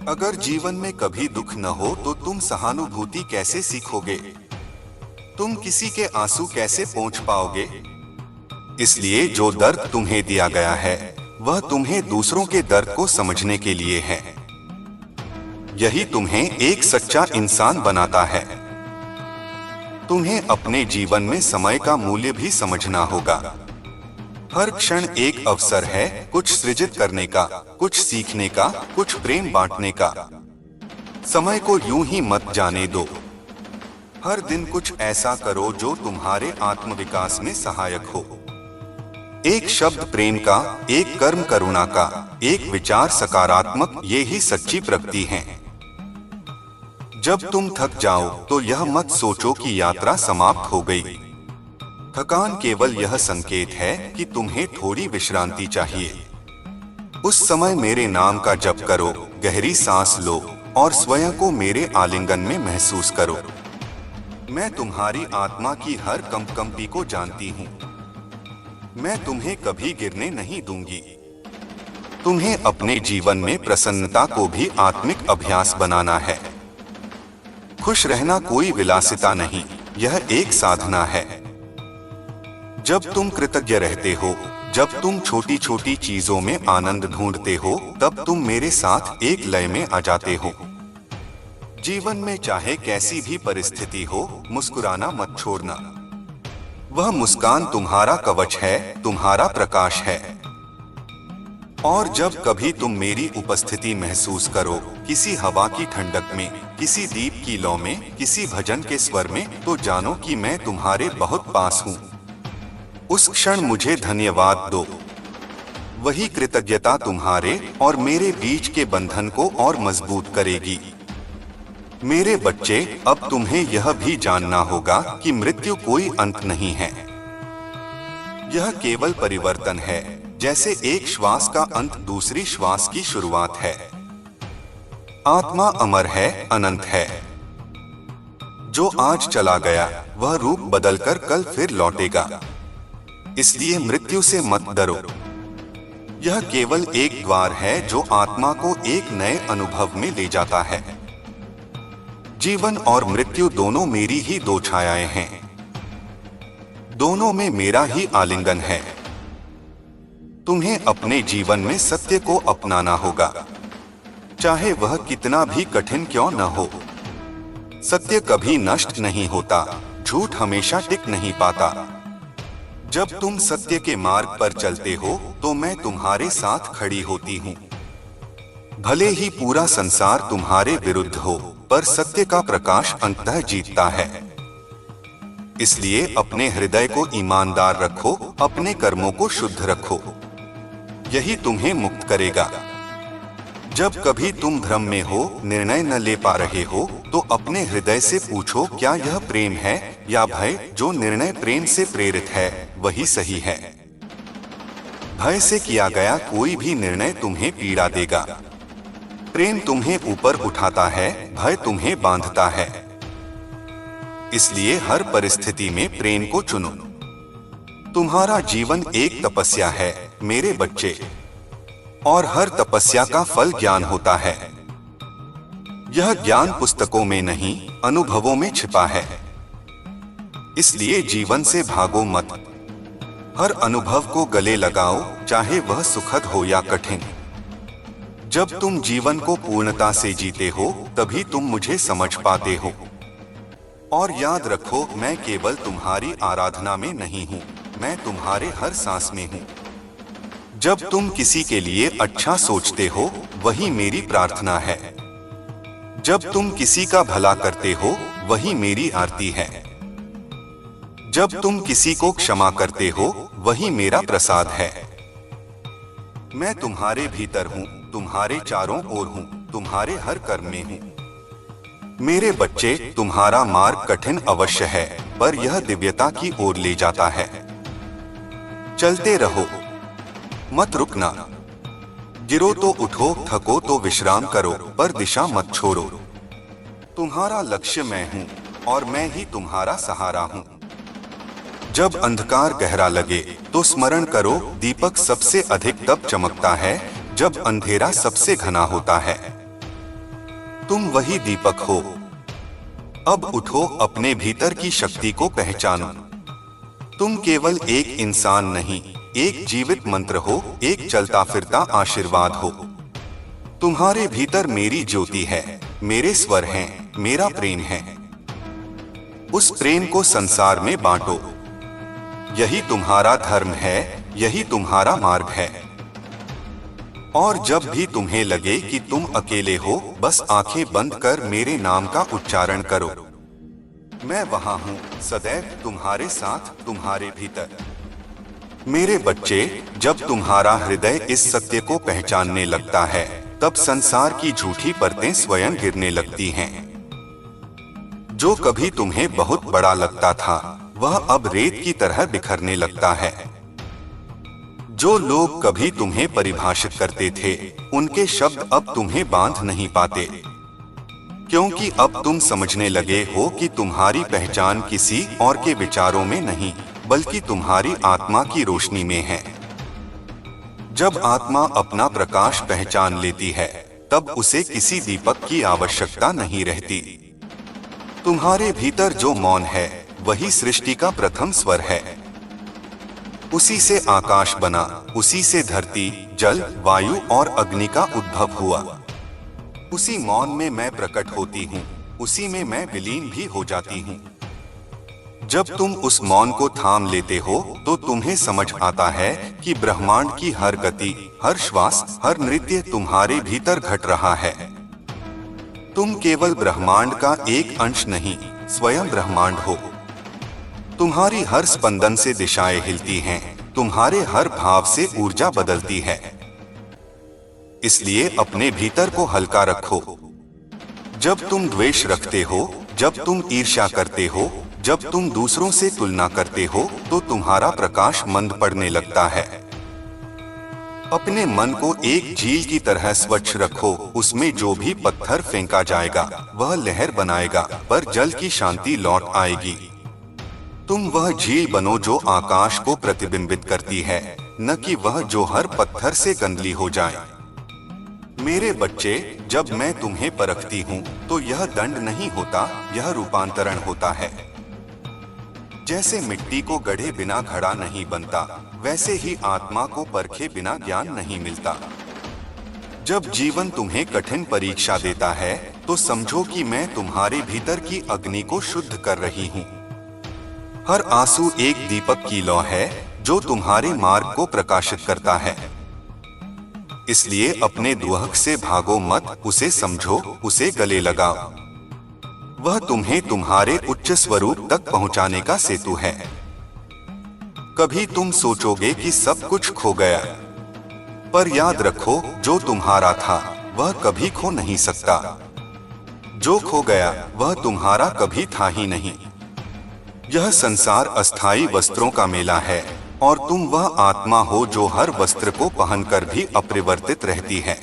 Speaker 1: अगर जीवन में कभी दुख न हो तो तुम सहानुभूति कैसे सीखोगे? तुम किसी के आंसू कैसे पोंछ पाओगे? इसलिए जो दर्द तुम्हें दिया गया है, वह तुम्हें दूसरों के दर्द को समझने के लिए है। यही तुम्हें एक सच्चा इंसान बनाता है। तुम्हें अपने जीवन में समय का मूल्य भी समझना होगा। हर क्षण एक अवसर है, कुछ सृजित करने का, कुछ सीखने का, कुछ प्रेम बांटने का। समय को यूं ही मत जाने दो। हर दिन कुछ ऐसा करो जो तुम्हारे आत्मविकास में सहायक हो। एक शब्द प्रेम का, एक कर्म करुणा का, एक विचार सकारात्मक, ये ही सच्ची प्रगति है। जब तुम थक जाओ तो यह मत सोचो कि यात्रा समाप्त हो गई। थकान केवल यह संकेत है कि तुम्हें थोड़ी विश्रांति चाहिए। उस समय मेरे नाम का जप करो, गहरी सांस लो और स्वयं को मेरे आलिंगन में महसूस करो। मैं तुम्हारी आत्मा की हर कंपकंपी को जानती हूँ। मैं तुम्हें कभी गिरने नहीं दूंगी। तुम्हें अपने जीवन में प्रसन्नता को भी आत्मिक अभ्यास बनाना है। खुश रहना कोई विलासिता नहीं, यह एक साधना है। जब तुम कृतज्ञ रहते हो, जब तुम छोटी छोटी चीजों में आनंद ढूंढते हो, तब तुम मेरे साथ एक लय में आ जाते हो। जीवन में चाहे कैसी भी परिस्थिति हो, मुस्कुराना मत छोड़ना। वह मुस्कान तुम्हारा कवच है, तुम्हारा प्रकाश है। और जब कभी तुम मेरी उपस्थिति महसूस करो, किसी हवा की ठंडक में, किसी दीप की लौ में, किसी भजन के स्वर में, तो जानो कि मैं तुम्हारे बहुत पास हूँ। उस क्षण मुझे धन्यवाद दो। वही कृतज्ञता तुम्हारे और मेरे बीच के बंधन को और मजबूत करेगी। मेरे बच्चे, अब तुम्हें यह भी जानना होगा कि मृत्यु कोई अंत नहीं है। यह केवल परिवर्तन है, जैसे एक श्वास का अंत दूसरी श्वास की शुरुआत है। आत्मा अमर है, अनंत है। जो आज चला गया वह रूप बदलकर कल फिर लौटेगा। इसलिए मृत्यु से मत डरो। यह केवल एक द्वार है जो आत्मा को एक नए अनुभव में ले जाता है। जीवन और मृत्यु दोनों मेरी ही दो छायाएं हैं। दोनों में मेरा ही आलिंगन है। तुम्हें अपने जीवन में सत्य को अपनाना होगा, चाहे वह कितना भी कठिन क्यों न हो। सत्य कभी नष्ट नहीं होता, झूठ हमेशा टिक नहीं पाता। जब तुम सत्य के मार्ग पर चलते हो तो मैं तुम्हारे साथ खड़ी होती हूँ। भले ही पूरा संसार तुम्हारे विरुद्ध हो, पर सत्य का प्रकाश अंततः जीतता है। इसलिए अपने हृदय को ईमानदार रखो, अपने कर्मों को शुद्ध रखो। यही तुम्हें मुक्त करेगा। जब कभी तुम भ्रम में हो, निर्णय न ले पा रहे हो, तो अपने हृदय से पूछो, क्या यह प्रेम है या भय? जो निर्णय प्रेम से प्रेरित है वही सही है। भय से किया गया कोई भी निर्णय तुम्हें पीड़ा देगा। प्रेम तुम्हें ऊपर उठाता है, भय तुम्हें बांधता है। इसलिए हर परिस्थिति में प्रेम को चुनो। तुम्हारा जीवन एक तपस्या है मेरे बच्चे, और हर तपस्या का फल ज्ञान होता है। यह ज्ञान पुस्तकों में नहीं, अनुभवों में छिपा है। इसलिए जीवन से भागो मत। हर अनुभव को गले लगाओ, चाहे वह सुखद हो या कठिन। जब तुम जीवन को पूर्णता से जीते हो, तभी तुम मुझे समझ पाते हो। और याद रखो, मैं केवल तुम्हारी आराधना में नहीं हूँ, मैं तुम्हारे हर सांस में हूँ। जब तुम किसी के लिए अच्छा सोचते हो, वही मेरी प्रार्थना है। जब तुम किसी का भला करते हो, वही मेरी आरती है। जब तुम किसी को क्षमा करते हो, वही मेरा प्रसाद है। मैं तुम्हारे भीतर हूँ, तुम्हारे चारों ओर हूँ, तुम्हारे हर कर्म में हूँ। मेरे बच्चे, तुम्हारा मार्ग कठिन अवश्य है, पर यह दिव्यता की ओर ले जाता है। चलते रहो, मत रुकना। गिरो तो उठो, थको तो विश्राम करो, पर दिशा मत छोड़ो। तुम्हारा लक्ष्य मैं हूँ और मैं ही तुम्हारा सहारा हूँ। जब अंधकार गहरा लगे तो स्मरण करो, दीपक सबसे अधिक तब चमकता है जब अंधेरा सबसे घना होता है। तुम वही दीपक हो। अब उठो, अपने भीतर की शक्ति को पहचानो। तुम केवल एक इंसान नहीं, एक जीवित मंत्र हो, एक चलता फिरता आशीर्वाद हो। तुम्हारे भीतर मेरी ज्योति है, मेरे स्वर हैं, मेरा प्रेम है। उस प्रेम को संसार में बांटो। यही तुम्हारा धर्म है, यही तुम्हारा मार्ग है। और जब भी तुम्हें लगे कि तुम अकेले हो, बस आंखें बंद कर मेरे नाम का उच्चारण करो। मैं वहां हूं, सदैव तुम्हारे साथ, तुम्हारे भीतर। मेरे बच्चे, जब तुम्हारा हृदय इस सत्य को पहचानने लगता है, तब संसार की झूठी परतें स्वयं गिरने लगती हैं। जो कभी तुम्हें बहुत बड़ा लगता था, वह अब रेत की तरह बिखरने लगता है। जो लोग कभी तुम्हें परिभाषित करते थे, उनके शब्द अब तुम्हें बांध नहीं पाते, क्योंकि अब तुम समझने लगे हो कि तुम्हारी पहचान किसी और के विचारों में नहीं, बल्कि तुम्हारी आत्मा की रोशनी में है। जब आत्मा अपना प्रकाश पहचान लेती है, तब उसे किसी दीपक की आवश्यकता नहीं रहती। तुम्हारे भीतर जो मौन है, वही सृष्टि का प्रथम स्वर है। उसी से आकाश बना, उसी से धरती, जल, वायु और अग्नि का उद्भव हुआ। उसी मौन में मैं प्रकट होती हूँ, उसी में मैं विलीन भी हो जाती हूँ। जब तुम उस मौन को थाम लेते हो तो तुम्हें समझ आता है कि ब्रह्मांड की हर गति, हर श्वास, हर नृत्य तुम्हारे भीतर घट रहा है। तुम केवल ब्रह्मांड का एक अंश नहीं, स्वयं ब्रह्मांड हो। तुम्हारी हर स्पंदन से दिशाएं हिलती हैं, तुम्हारे हर भाव से ऊर्जा बदलती है। इसलिए अपने भीतर को हल्का रखो। जब तुम द्वेष रखते हो, जब तुम ईर्ष्या करते हो, जब तुम दूसरों से तुलना करते हो, तो तुम्हारा प्रकाश मंद पड़ने लगता है। अपने मन को एक झील की तरह स्वच्छ रखो। उसमें जो भी पत्थर फेंका जाएगा वह लहर बनाएगा, पर जल की शांति लौट आएगी। तुम वह झील बनो जो आकाश को प्रतिबिंबित करती है, न कि वह जो हर पत्थर से गंदली हो जाए। मेरे बच्चे, जब मैं तुम्हें परखती हूँ तो यह दंड नहीं होता, यह रूपांतरण होता है। जैसे मिट्टी को गढ़े बिना घड़ा नहीं बनता, वैसे ही आत्मा को परखे बिना ज्ञान नहीं मिलता। जब जीवन तुम्हें कठिन परीक्षा देता है तो समझो कि मैं तुम्हारे भीतर की अग्नि को शुद्ध कर रही हूँ। हर आंसू एक दीपक की लौ है जो तुम्हारे मार्ग को प्रकाशित करता है। इसलिए अपने दुहक से भागो मत, उसे समझो, उसे गले लगाओ। वह तुम्हें तुम्हारे उच्च स्वरूप तक पहुंचाने का सेतु है। कभी तुम सोचोगे कि सब कुछ खो गया, पर याद रखो, जो तुम्हारा था वह कभी खो नहीं सकता। जो खो गया वह तुम्हारा कभी था ही नहीं। यह संसार अस्थाई वस्त्रों का मेला है और तुम वह आत्मा हो जो हर वस्त्र को पहनकर भी अपरिवर्तित रहती है।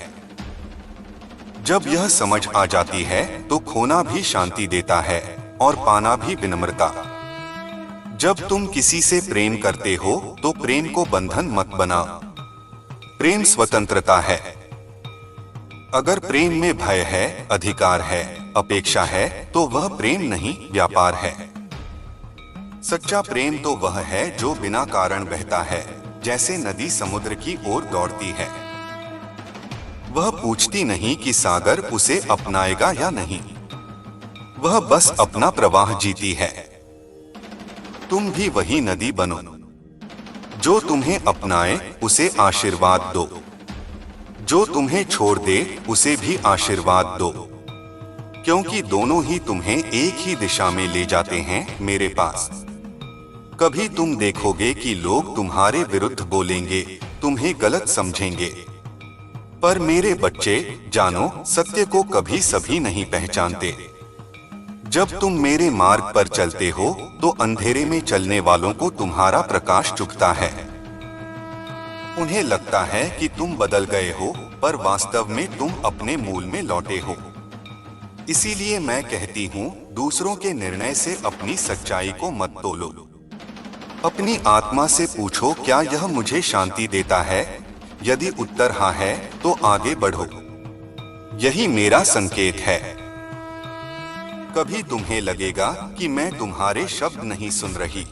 Speaker 1: जब यह समझ आ जाती है तो खोना भी शांति देता है और पाना भी विनम्रता। जब तुम किसी से प्रेम करते हो तो प्रेम को बंधन मत बनाओ। प्रेम स्वतंत्रता है। अगर प्रेम में भय है, अधिकार है, अपेक्षा है, तो वह प्रेम नहीं, व्यापार है। सच्चा प्रेम तो वह है जो बिना कारण बहता है, जैसे नदी समुद्र की ओर दौड़ती है। वह पूछती नहीं कि सागर उसे अपनाएगा या नहीं, वह बस अपना प्रवाह जीती है। तुम भी वही नदी बनो। जो तुम्हें अपनाए उसे आशीर्वाद दो, जो तुम्हें छोड़ दे उसे भी आशीर्वाद दो, क्योंकि दोनों ही तुम्हें एक ही दिशा में ले जाते हैं, मेरे पास। कभी तुम देखोगे कि लोग तुम्हारे विरुद्ध बोलेंगे, तुम्हें गलत समझेंगे, पर मेरे बच्चे, जानो, सत्य को कभी सभी नहीं पहचानते। जब तुम मेरे मार्ग पर चलते हो तो अंधेरे में चलने वालों को तुम्हारा प्रकाश चुभता है। उन्हें लगता है कि तुम बदल गए हो, पर वास्तव में तुम अपने मूल में लौटे हो। इसीलिए मैं कहती हूँ, दूसरों के निर्णय से अपनी सच्चाई को मत तोलो। अपनी आत्मा से पूछो, क्या यह मुझे शांति देता है? यदि उत्तर हाँ है तो आगे बढ़ो। यही मेरा संकेत है। कभी तुम्हें लगेगा कि मैं तुम्हारे शब्द नहीं सुन रही,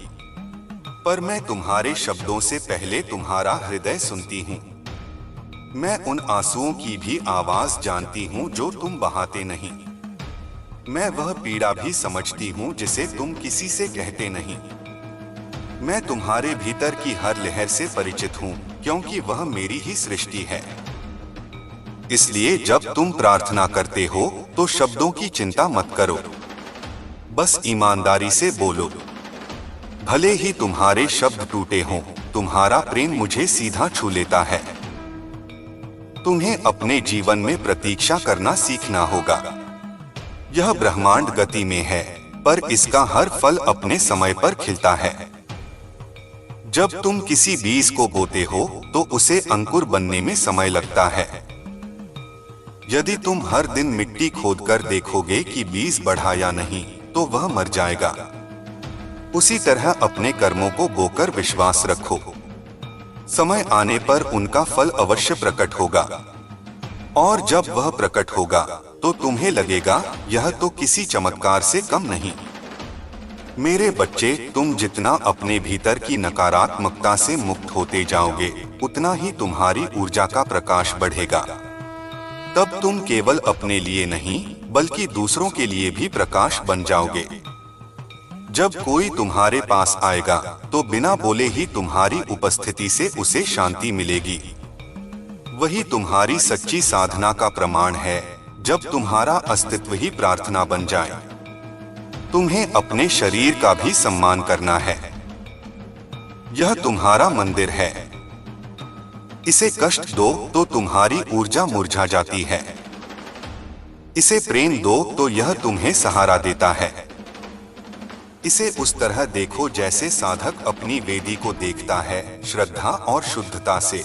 Speaker 1: पर मैं तुम्हारे शब्दों से पहले तुम्हारा हृदय सुनती हूँ। मैं उन आंसुओं की भी आवाज जानती हूँ जो तुम बहाते नहीं। मैं वह पीड़ा भी समझती हूँ जिसे तुम किसी से कहते नहीं। मैं तुम्हारे भीतर की हर लहर से परिचित हूँ, क्योंकि वह मेरी ही सृष्टि है। इसलिए जब तुम प्रार्थना करते हो तो शब्दों की चिंता मत करो, बस ईमानदारी से बोलो। भले ही तुम्हारे शब्द टूटे हों, तुम्हारा प्रेम मुझे सीधा छू लेता है। तुम्हें अपने जीवन में प्रतीक्षा करना सीखना होगा। यह ब्रह्मांड गति में है, पर इसका हर फल अपने समय पर खिलता है। जब तुम किसी बीज को बोते हो तो उसे अंकुर बनने में समय लगता है। यदि तुम हर दिन मिट्टी खोदकर देखोगे कि बीज बढ़ा या नहीं, तो वह मर जाएगा। उसी तरह अपने कर्मों को बोकर विश्वास रखो। समय आने पर उनका फल अवश्य प्रकट होगा, और जब वह प्रकट होगा तो तुम्हें लगेगा यह तो किसी चमत्कार से कम नहीं। मेरे बच्चे, तुम जितना अपने भीतर की नकारात्मकता से मुक्त होते जाओगे, उतना ही तुम्हारी ऊर्जा का प्रकाश बढ़ेगा। तब तुम केवल अपने लिए नहीं, बल्कि दूसरों के लिए भी प्रकाश बन जाओगे। जब कोई तुम्हारे पास आएगा तो बिना बोले ही तुम्हारी उपस्थिति से उसे शांति मिलेगी। वही तुम्हारी सच्ची साधना का प्रमाण है, जब तुम्हारा अस्तित्व ही प्रार्थना बन जाए। तुम्हें अपने शरीर का भी सम्मान करना है। यह तुम्हारा मंदिर है। इसे कष्ट दो तो तुम्हारी ऊर्जा मुरझा जाती है। इसे प्रेम दो तो यह तुम्हें सहारा देता है। इसे उस तरह देखो जैसे साधक अपनी वेदी को देखता है, श्रद्धा और शुद्धता से।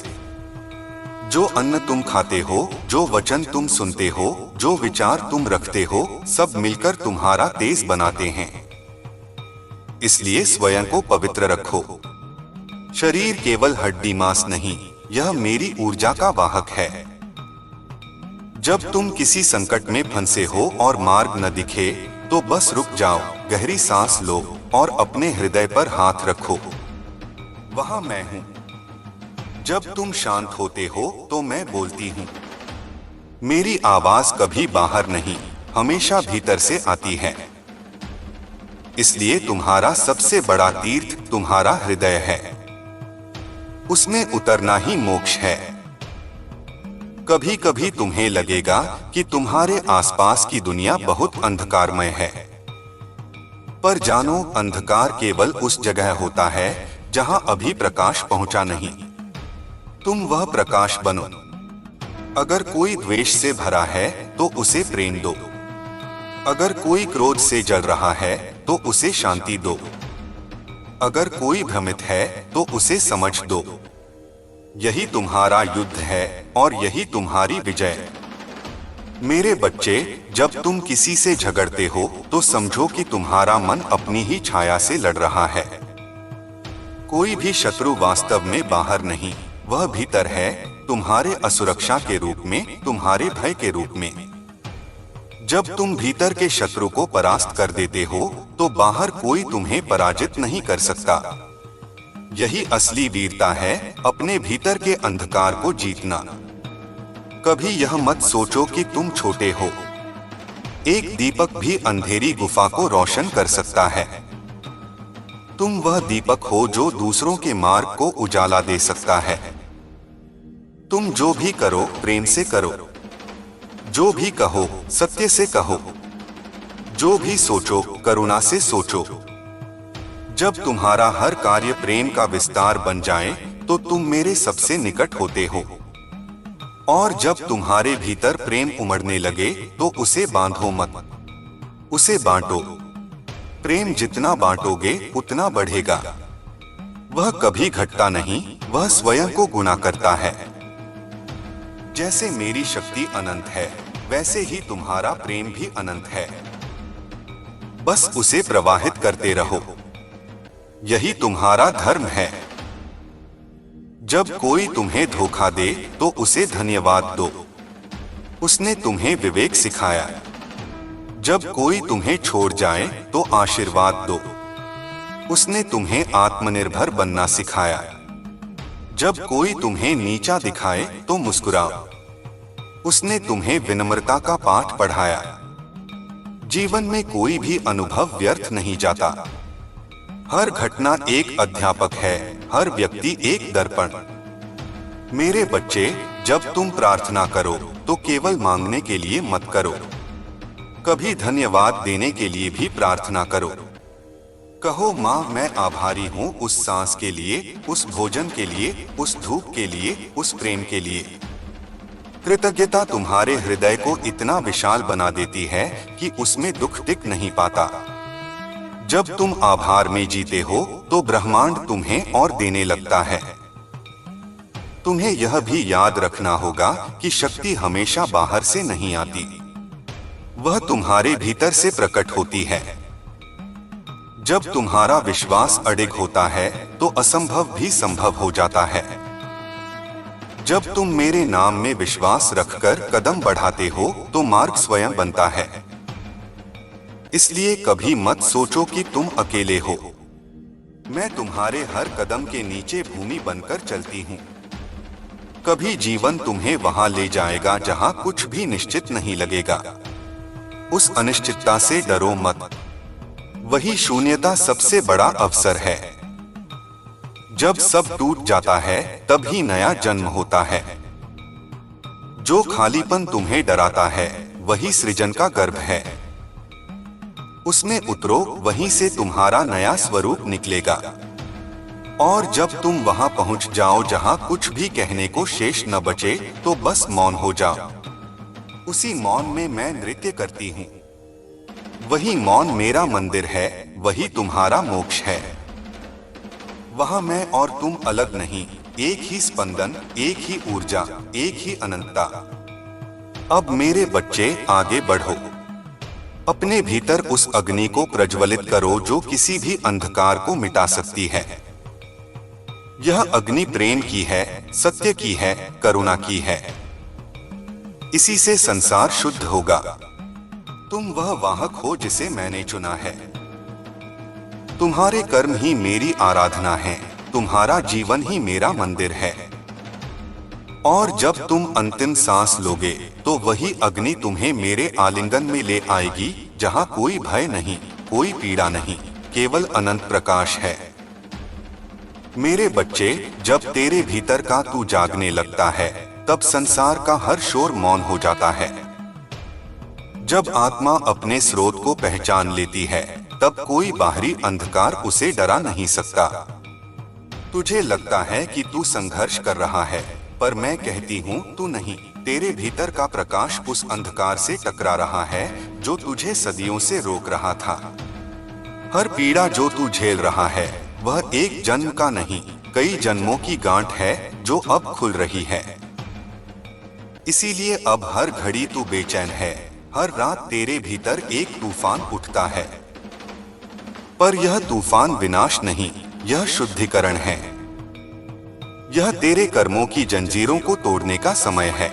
Speaker 1: जो अन्न तुम खाते हो, जो वचन तुम सुनते हो, जो विचार तुम रखते हो, सब मिलकर तुम्हारा तेज बनाते हैं। इसलिए स्वयं को पवित्र रखो। शरीर केवल हड्डी मांस नहीं, यह मेरी ऊर्जा का वाहक है। जब तुम किसी संकट में फंसे हो और मार्ग न दिखे तो बस रुक जाओ, गहरी सांस लो और अपने हृदय पर हाथ रखो। वहां मैं हूं। जब तुम शांत होते हो तो मैं बोलती हूं। मेरी आवाज कभी बाहर नहीं, हमेशा भीतर से आती है। इसलिए तुम्हारा सबसे बड़ा तीर्थ तुम्हारा हृदय है। उसमें उतरना ही मोक्ष है। कभी कभी तुम्हें लगेगा कि तुम्हारे आसपास की दुनिया बहुत अंधकारमय है, पर जानो अंधकार केवल उस जगह होता है जहां अभी प्रकाश पहुंचा नहीं। तुम वह प्रकाश बनो। अगर कोई द्वेष से भरा है तो उसे प्रेम दो। अगर कोई क्रोध से जल रहा है तो उसे शांति दो। अगर कोई भ्रमित है तो उसे समझ दो। यही तुम्हारा युद्ध है और यही तुम्हारी विजय। मेरे बच्चे, जब तुम किसी से झगड़ते हो तो समझो कि तुम्हारा मन अपनी ही छाया से लड़ रहा है। कोई भी शत्रु वास्तव में बाहर नहीं, वह भीतर है, तुम्हारे असुरक्षा के रूप में, तुम्हारे भय के रूप में। जब तुम भीतर के शत्रु को परास्त कर देते हो तो बाहर कोई तुम्हें पराजित नहीं कर सकता। यही असली वीरता है, अपने भीतर के अंधकार को जीतना। कभी यह मत सोचो कि तुम छोटे हो। एक दीपक भी अंधेरी गुफा को रोशन कर सकता है। तुम वह दीपक हो जो दूसरों के मार्ग को उजाला दे सकता है। तुम जो भी करो प्रेम से करो। जो भी कहो सत्य से कहो। जो भी सोचो करुणा से सोचो। जब तुम्हारा हर कार्य प्रेम का विस्तार बन जाए तो तुम मेरे सबसे निकट होते हो। और जब तुम्हारे भीतर प्रेम उमड़ने लगे तो उसे बांधो मत, उसे बांटो। प्रेम जितना बांटोगे उतना बढ़ेगा। वह कभी घटता नहीं, वह स्वयं को गुणा करता है। जैसे मेरी शक्ति अनंत है, वैसे ही तुम्हारा प्रेम भी अनंत है। बस उसे प्रवाहित करते रहो। यही तुम्हारा धर्म है। जब कोई तुम्हें धोखा दे तो उसे धन्यवाद दो, उसने तुम्हें विवेक सिखाया। जब कोई तुम्हें छोड़ जाए तो आशीर्वाद दो, उसने तुम्हें आत्मनिर्भर बनना सिखाया। जब कोई तुम्हें नीचा दिखाए तो मुस्कुराओ, उसने तुम्हें विनम्रता का पाठ पढ़ाया। जीवन में कोई भी अनुभव व्यर्थ नहीं जाता। हर घटना एक अध्यापक है, हर व्यक्ति एक दर्पण। मेरे बच्चे, जब तुम प्रार्थना करो तो केवल मांगने के लिए मत करो। कभी धन्यवाद देने के लिए भी प्रार्थना करो। कहो, माँ मैं आभारी हूँ उस सांस के लिए, उस भोजन के लिए, उस धूप के लिए, उस प्रेम के लिए। कृतज्ञता तुम्हारे हृदय को इतना विशाल बना देती है कि उसमें दुख टिक नहीं पाता। जब तुम आभार में जीते हो तो ब्रह्मांड तुम्हें और देने लगता है। तुम्हें यह भी याद रखना होगा कि शक्ति हमेशा बाहर से नहीं आती, वह तुम्हारे भीतर से प्रकट होती है। जब तुम्हारा विश्वास अडिग होता है तो असंभव भी संभव हो जाता है। जब तुम मेरे नाम में विश्वास रखकर कदम बढ़ाते हो तो मार्ग स्वयं बनता है। इसलिए कभी मत सोचो कि तुम अकेले हो। मैं तुम्हारे हर कदम के नीचे भूमि बनकर चलती हूँ। कभी जीवन तुम्हें वहां ले जाएगा जहां कुछ भी निश्चित नहीं लगेगा। उस अनिश्चितता से डरो मत। वही शून्यता सबसे बड़ा अवसर है। जब सब टूट जाता है तभी नया जन्म होता है। जो खालीपन तुम्हें डराता है वही सृजन का गर्भ है। उसमें उतरो, वहीं से तुम्हारा नया स्वरूप निकलेगा। और जब तुम वहां पहुंच जाओ जहां कुछ भी कहने को शेष न बचे, तो बस मौन हो जाओ। उसी मौन में मैं नृत्य करती हूँ। वही मौन मेरा मंदिर है, वही तुम्हारा मोक्ष है। वहां मैं और तुम अलग नहीं, एक ही स्पंदन, एक ही ऊर्जा, एक ही अनंतता। अब मेरे बच्चे आगे बढ़ो। अपने भीतर उस अग्नि को प्रज्वलित करो जो किसी भी अंधकार को मिटा सकती है। यह अग्नि प्रेम की है, सत्य की है, करुणा की है। इसी से संसार शुद्ध होगा। तुम वह वाहक हो जिसे मैंने चुना है। तुम्हारे कर्म ही मेरी आराधना है, तुम्हारा जीवन ही मेरा मंदिर है। और जब तुम अंतिम सांस लोगे तो वही अग्नि तुम्हें मेरे आलिंगन में ले आएगी, जहां कोई भय नहीं, कोई पीड़ा नहीं, केवल अनंत प्रकाश है। मेरे बच्चे, जब तेरे भीतर का तू जागने लगता है तब संसार का हर शोर मौन हो जाता है। जब आत्मा अपने स्रोत को पहचान लेती है तब कोई बाहरी अंधकार उसे डरा नहीं सकता। तुझे लगता है कि तू संघर्ष कर रहा है, पर मैं कहती हूँ तू नहीं। तेरे भीतर का प्रकाश उस अंधकार से टकरा रहा है जो तुझे सदियों से रोक रहा था। हर पीड़ा जो तू झेल रहा है वह एक जन्म का नहीं, कई जन्मों की गांठ है जो अब खुल रही है। इसीलिए अब हर घड़ी तू बेचैन है, हर रात तेरे भीतर एक तूफान उठता है। पर यह तूफान विनाश नहीं, यह शुद्धिकरण है। यह तेरे कर्मों की जंजीरों को तोड़ने का समय है।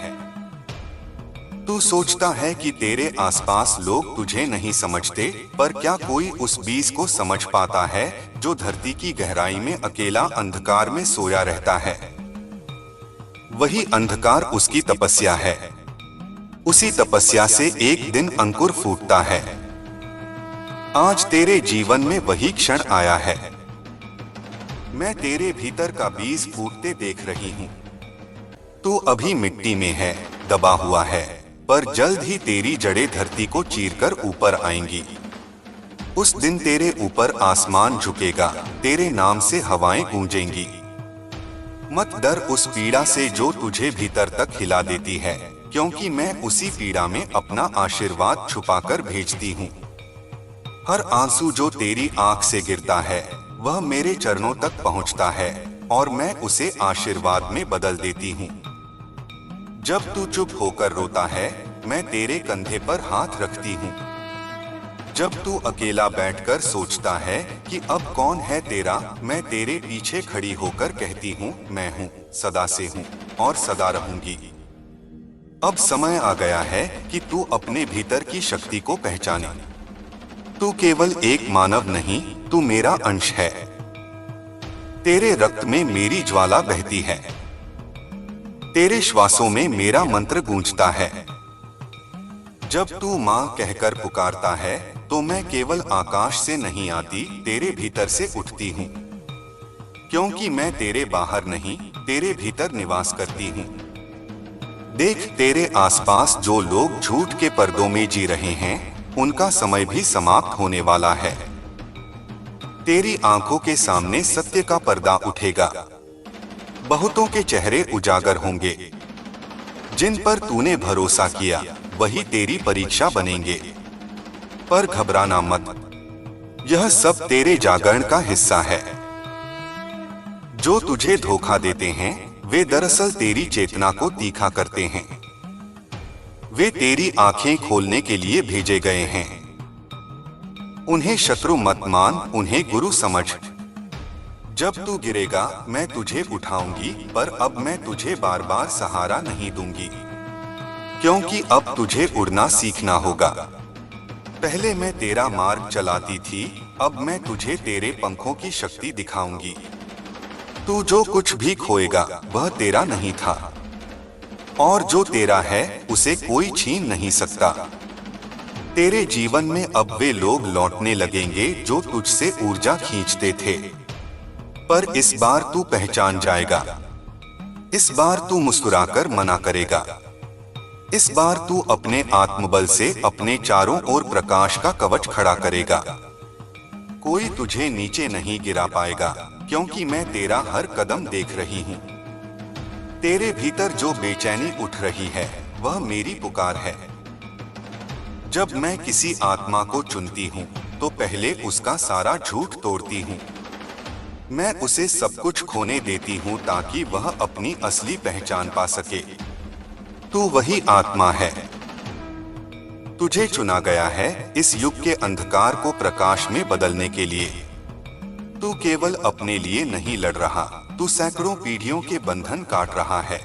Speaker 1: तू सोचता है कि तेरे आसपास लोग तुझे नहीं समझते, पर क्या कोई उस बीज को समझ पाता है जो धरती की गहराई में अकेला अंधकार में सोया रहता है? वही अंधकार उसकी तपस्या है। उसी तपस्या से एक दिन अंकुर फूटता है। आज तेरे जीवन में वही क्षण आया है। मैं तेरे भीतर का बीज फूटते देख रही हूँ। तू अभी मिट्टी में है, दबा हुआ है, पर जल्द ही तेरी जड़ें धरती को चीरकर ऊपर आएंगी। उस दिन तेरे ऊपर आसमान झुकेगा, तेरे नाम से हवाएं गूंजेंगी। मत डर उस पीड़ा से जो तुझे भीतर तक हिला देती है, क्योंकि मैं उसी पीड़ा में अपना आशीर्वाद छुपाकर भेजती हूँ। हर आंसू जो तेरी आंख से गिरता है वह मेरे चरणों तक पहुँचता है और मैं उसे आशीर्वाद में बदल देती हूँ। जब तू चुप होकर रोता है, मैं तेरे कंधे पर हाथ रखती हूँ। जब तू अकेला बैठकर सोचता है कि अब कौन है तेरा, मैं तेरे पीछे खड़ी होकर कहती हूँ, मैं हूँ, सदा से हूँ और सदा रहूंगी। अब समय आ गया है कि तू अपने भीतर की शक्ति को पहचाने। तू केवल एक मानव नहीं, तू मेरा अंश है। तेरे रक्त में मेरी ज्वाला बहती है। तेरे श्वासों में मेरा मंत्र गूंजता है। जब तू माँ कहकर पुकारता है तो मैं केवल आकाश से नहीं आती, तेरे भीतर से उठती हूँ। क्योंकि मैं तेरे बाहर नहीं, तेरे भीतर निवास करती हूँ। देख, तेरे आसपास जो लोग झूठ के पर्दों में जी रहे हैं, उनका समय भी समाप्त होने वाला है। तेरी आंखों के सामने सत्य का पर्दा उठेगा। बहुतों के चेहरे उजागर होंगे। जिन पर तूने भरोसा किया वही तेरी परीक्षा बनेंगे। पर घबराना मत, यह सब तेरे जागरण का हिस्सा है। जो तुझे धोखा देते हैं वे दरअसल तेरी चेतना को तीखा करते हैं। वे तेरी आंखें खोलने के लिए भेजे गए हैं। उन्हें शत्रु मत मान, उन्हें गुरु समझ। जब तू गिरेगा मैं तुझे उठाऊंगी, पर अब मैं तुझे बार बार सहारा नहीं दूंगी, क्योंकि अब तुझे उड़ना सीखना होगा। पहले मैं तेरा मार्ग चलाती थी, अब मैं तुझे तेरे पंखों की शक्ति दिखाऊंगी। तू जो कुछ भी खोएगा वह तेरा नहीं था, और जो तेरा है उसे कोई छीन नहीं सकता। तेरे जीवन में अब वे लोग लौटने लगेंगे जो तुझसे ऊर्जा खींचते थे, पर इस बार तू पहचान जाएगा। इस बार तू मुस्कुराकर मना करेगा। इस बार तू अपने आत्मबल से अपने चारों ओर प्रकाश का कवच खड़ा करेगा। कोई तुझे नीचे नहीं गिरा पाएगा, क्योंकि मैं तेरा हर कदम देख रही हूँ। तेरे भीतर जो बेचैनी उठ रही है, वह मेरी पुकार है। जब मैं किसी आत्मा को चुनती हूँ, तो पहले उसका सारा झूठ तोड़ती हूँ। मैं उसे सब कुछ खोने देती हूँ ताकि वह अपनी असली पहचान पा सके। तू वही आत्मा है। तुझे चुना गया है इस युग के अंधकार को प्रकाश में बदलने के लिए। तू केवल अपने लिए नहीं लड़ रहा, तू सैकड़ों पीढ़ियों के बंधन काट रहा है।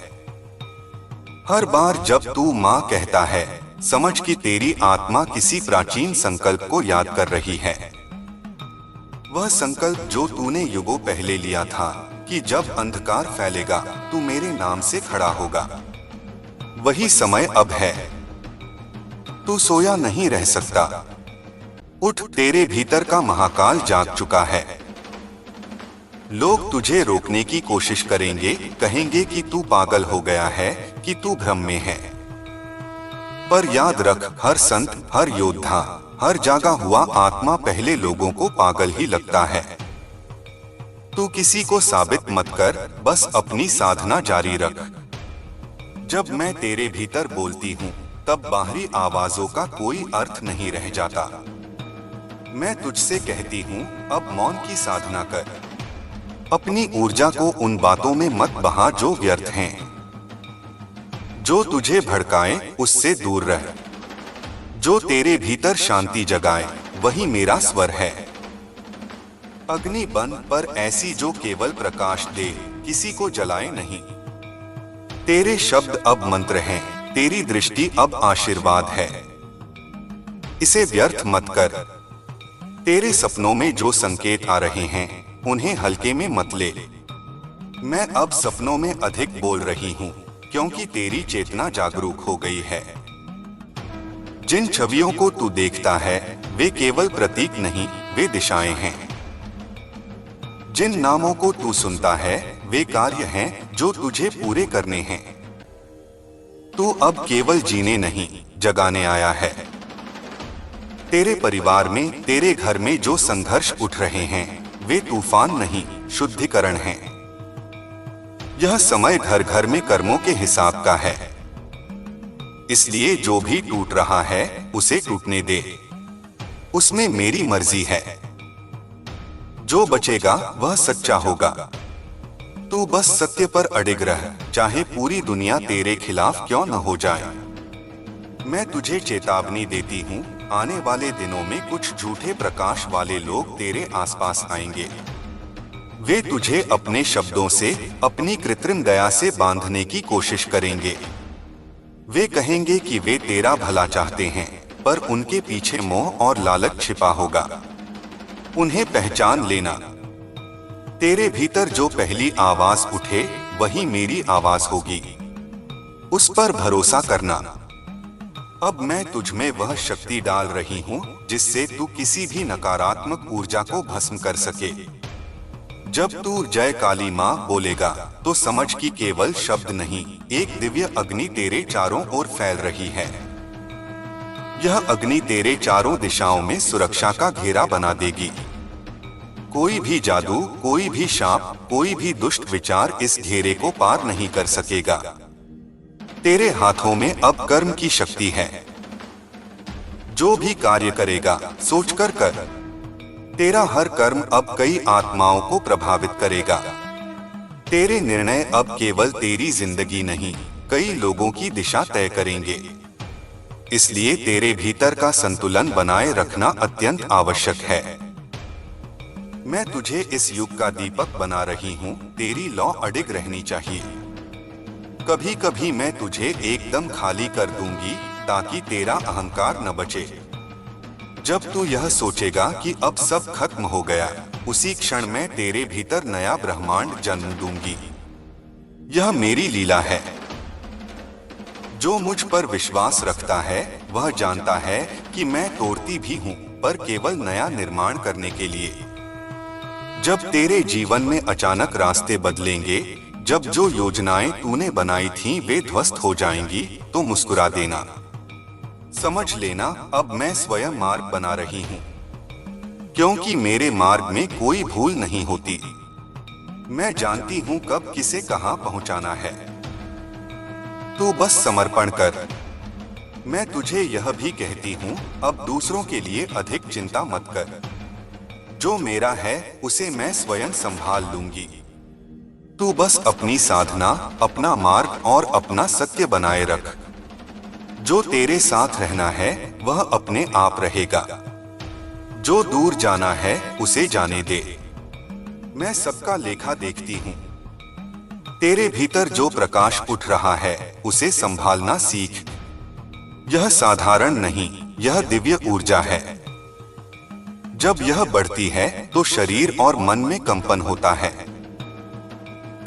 Speaker 1: हर बार जब तू माँ कहता है, समझ कि तेरी आत्मा किसी प्राचीन संकल्प को याद कर रही है। वह संकल्प जो तूने युगों पहले लिया था कि जब अंधकार फैलेगा तू मेरे नाम से खड़ा होगा। वही समय अब है। तू सोया नहीं रह सकता। उठ, तेरे भीतर का महाकाल जाग चुका है। लोग तुझे रोकने की कोशिश करेंगे, कहेंगे कि तू पागल हो गया है, कि तू भ्रम में है। पर याद रख, हर संत, हर योद्धा, हर जागा हुआ आत्मा पहले लोगों को पागल ही लगता है। तू किसी को साबित मत कर, बस अपनी साधना जारी रख। जब मैं तेरे भीतर बोलती हूँ, तब बाहरी आवाजों का कोई अर्थ नहीं रह जाता। मैं तुझसे कहती हूँ, अब मौन की साधना कर। अपनी ऊर्जा को उन बातों में मत बहा जो व्यर्थ हैं। जो तुझे भड़काए उससे दूर रह। जो तेरे भीतर शांति जगाए, वही मेरा स्वर है। अग्नि बंद पर ऐसी जो केवल प्रकाश दे, किसी को जलाए नहीं। तेरे शब्द अब मंत्र हैं, तेरी दृष्टि अब आशीर्वाद है। इसे व्यर्थ मत कर। तेरे सपनों में जो संकेत आ रहे हैं, उन्हें हल्के में मत ले। मैं अब सपनों में अधिक बोल रही हूँ, क्योंकि तेरी चेतना जागरूक हो गई है। जिन छवियों को तू देखता है, वे केवल प्रतीक नहीं, वे दिशाएं हैं। जिन नामों को तू सुनता है, वे कार्य हैं जो तुझे पूरे करने हैं। तू अब केवल जीने नहीं, जगाने आया है। तेरे परिवार में, तेरे घर में जो संघर्ष उठ रहे हैं, वे तूफान नहीं, शुद्धिकरण हैं। यह समय घर घर में कर्मों के हिसाब का है। इसलिए जो भी टूट रहा है, उसे टूटने दे। उसमें मेरी मर्जी है। जो बचेगा वह सच्चा होगा। तू बस सत्य पर अडिग रह, चाहे पूरी दुनिया तेरे खिलाफ क्यों न हो जाए। मैं तुझे चेतावनी देती हूँ, आने वाले दिनों में कुछ झूठे प्रकाश वाले लोग तेरे आसपास आएंगे। वे तुझे अपने शब्दों से, अपनी कृत्रिम दया से बांधने की कोशिश करेंगे। वे कहेंगे कि वे तेरा भला चाहते हैं, पर उनके पीछे मोह और लालच छिपा होगा। उन्हें पहचान लेना। तेरे भीतर जो पहली आवाज उठे, वही मेरी आवाज होगी। उस पर भरोसा करना। अब मैं तुझ में वह शक्ति डाल रही हूँ जिससे तू किसी भी नकारात्मक ऊर्जा को भस्म कर सके। जब तू जय काली माँ बोलेगा, तो समझ कि केवल शब्द नहीं, एक दिव्य अग्नि तेरे चारों ओर फैल रही है। यह अग्नि तेरे चारों दिशाओं में सुरक्षा का घेरा बना देगी। कोई भी जादू, कोई भी शाप, कोई भी दुष्ट विचार इस घेरे को पार नहीं कर सकेगा। तेरे हाथों में अब कर्म की शक्ति है। जो भी कार्य करेगा, सोचकर कर। तेरा हर कर्म अब कई आत्माओं को प्रभावित करेगा। तेरे निर्णय अब केवल तेरी जिंदगी नहीं, कई लोगों की दिशा तय करेंगे। इसलिए तेरे भीतर का संतुलन बनाए रखना अत्यंत आवश्यक है। मैं तुझे इस युग का दीपक बना रही हूँ, तेरी लौ अडिग रहनी चाहिए। कभी कभी मैं तुझे एकदम खाली कर दूंगी ताकि तेरा अहंकार न बचे। जब तू यह सोचेगा कि अब सब खत्म हो गया, उसी क्षण मैं तेरे भीतर नया ब्रह्मांड जन्म दूंगी। यह मेरी लीला है। जो मुझ पर विश्वास रखता है वह जानता है कि मैं तोड़ती भी हूँ, पर केवल नया निर्माण करने के लिए। जब तेरे जीवन में अचानक रास्ते बदलेंगे, जब जो योजनाएं तूने बनाई थीं वे ध्वस्त हो जाएंगी, तो मुस्कुरा देना। समझ लेना अब मैं स्वयं मार्ग बना रही हूँ, क्योंकि मेरे मार्ग में कोई भूल नहीं होती। मैं जानती हूँ कब किसे कहाँ पहुँचाना है। तू बस समर्पण कर। मैं तुझे यह भी कहती हूँ, अब दूसरों के लिए अधिक चिंता मत कर। जो मेरा है उसे मैं स्वयं संभाल लूंगी। तू बस अपनी साधना, अपना मार्ग और अपना सत्य बनाए रख। जो तेरे साथ रहना है वह अपने आप रहेगा। जो दूर जाना है उसे जाने दे। मैं सबका लेखा देखती हूँ। तेरे भीतर जो प्रकाश उठ रहा है उसे संभालना सीख। यह साधारण नहीं, यह दिव्य ऊर्जा है। जब यह बढ़ती है तो शरीर और मन में कंपन होता है।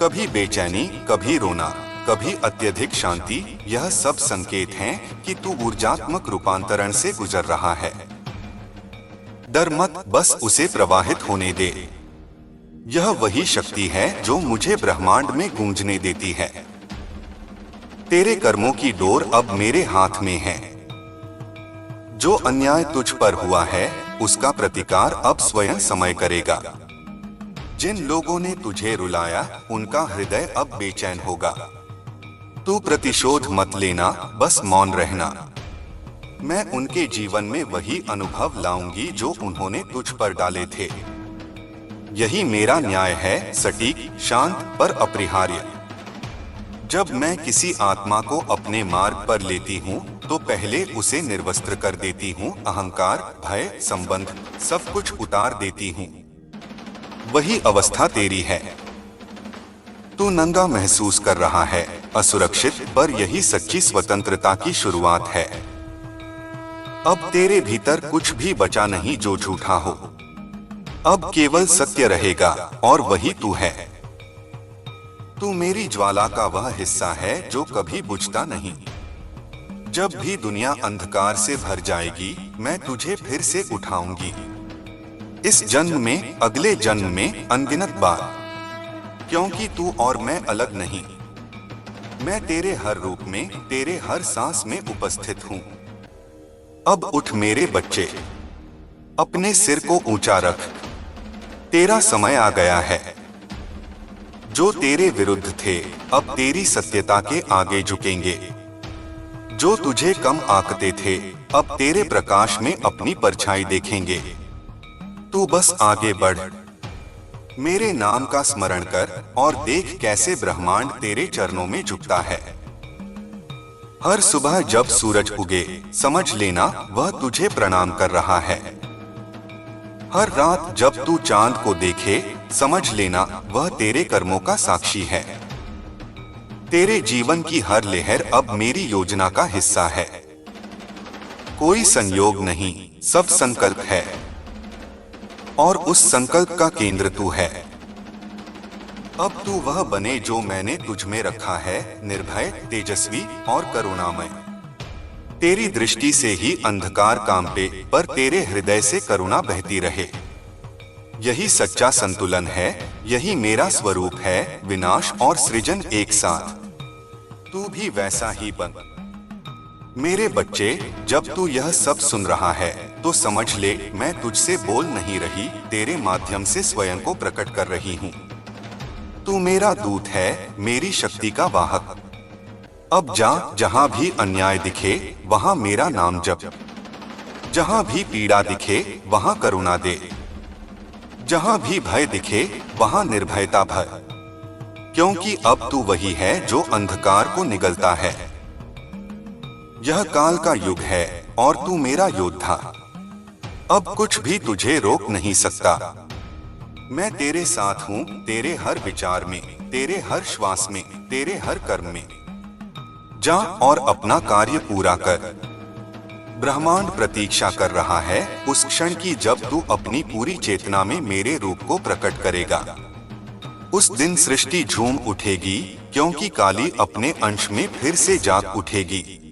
Speaker 1: कभी बेचैनी, कभी रोना, कभी अत्यधिक शांति। यह सब संकेत हैं कि तू ऊर्जात्मक रूपांतरण से गुजर रहा है। डर मत, बस उसे प्रवाहित होने दे। यह वही शक्ति है जो मुझे ब्रह्मांड में गूंजने देती है। तेरे कर्मों की डोर अब मेरे हाथ में है। जो अन्याय तुझ पर हुआ है उसका प्रतिकार अब स्वयं समय करेगा। जिन लोगों ने तुझे रुलाया उनका हृदय अब बेचैन होगा। तू प्रतिशोध मत लेना, बस मौन रहना। मैं उनके जीवन में वही अनुभव लाऊंगी जो उन्होंने तुझ पर डाले थे। यही मेरा न्याय है, सटीक, शांत पर अपरिहार्य। जब मैं किसी आत्मा को अपने मार्ग पर लेती हूँ तो पहले उसे निर्वस्त्र कर देती हूँ। अहंकार, भय, संबंध सब कुछ उतार देती हूँ। वही अवस्था तेरी है। तू नंगा महसूस कर रहा है, असुरक्षित, पर यही सच्ची स्वतंत्रता की शुरुआत है। अब तेरे भीतर कुछ भी बचा नहीं जो झूठा हो। अब केवल सत्य रहेगा और वही तू है। तू मेरी ज्वाला का वह हिस्सा है जो कभी बुझता नहीं। जब भी दुनिया अंधकार से भर जाएगी मैं तुझे फिर से उठाऊंगी। इस जन्म में, अगले जन्म में, अनगिनत बार। क्योंकि तू और मैं अलग नहीं। मैं तेरे हर रूप में, तेरे हर सांस में उपस्थित हूँ। अब उठ मेरे बच्चे, अपने सिर को ऊंचा रख। तेरा समय आ गया है। जो तेरे विरुद्ध थे अब तेरी सत्यता के आगे झुकेंगे। जो तुझे कम आंकते थे अब तेरे प्रकाश में अपनी परछाई देखेंगे। तू बस आगे बढ़, मेरे नाम का स्मरण कर और देख कैसे ब्रह्मांड तेरे चरणों में झुकता है। हर सुबह जब सूरज उगे समझ लेना वह तुझे प्रणाम कर रहा है। हर रात जब तू चांद को देखे समझ लेना वह तेरे कर्मों का साक्षी है। तेरे जीवन की हर लहर अब मेरी योजना का हिस्सा है। कोई संयोग नहीं, सब संकल्प है। और उस संकल्प का केंद्र तू है। अब तू वह बने जो मैंने तुझ में रखा है, निर्भय, तेजस्वी और करुणामय। तेरी दृष्टि से ही अंधकार कांपे, पर तेरे हृदय से करुणा बहती रहे। यही सच्चा संतुलन है, यही मेरा स्वरूप है, विनाश और सृजन एक साथ। तू भी वैसा ही बन। मेरे बच्चे, जब तू यह सब सुन रहा है तो समझ ले मैं तुझसे बोल नहीं रही, तेरे माध्यम से स्वयं को प्रकट कर रही हूँ। तू मेरा दूत है, मेरी शक्ति का वाहक। अब जा, जहां भी अन्याय दिखे वहां मेरा नाम जप। जहां भी पीड़ा दिखे वहां करुणा दे। जहां भी भय दिखे वहां निर्भयता भर। क्योंकि अब तू वही है जो अंधकार को निगलता है। यह काल का युग है और तू मेरा योद्धा। अब कुछ भी तुझे रोक नहीं सकता। मैं तेरे साथ हूँ, तेरे हर विचार में, तेरे हर श्वास में, तेरे हर कर्म में। जा और अपना कार्य पूरा कर। ब्रह्मांड प्रतीक्षा कर रहा है उस क्षण की जब तू अपनी पूरी चेतना में मेरे रूप को प्रकट करेगा। उस दिन सृष्टि झूम उठेगी, क्योंकि काली अपने अंश में फिर से जाग उठेगी।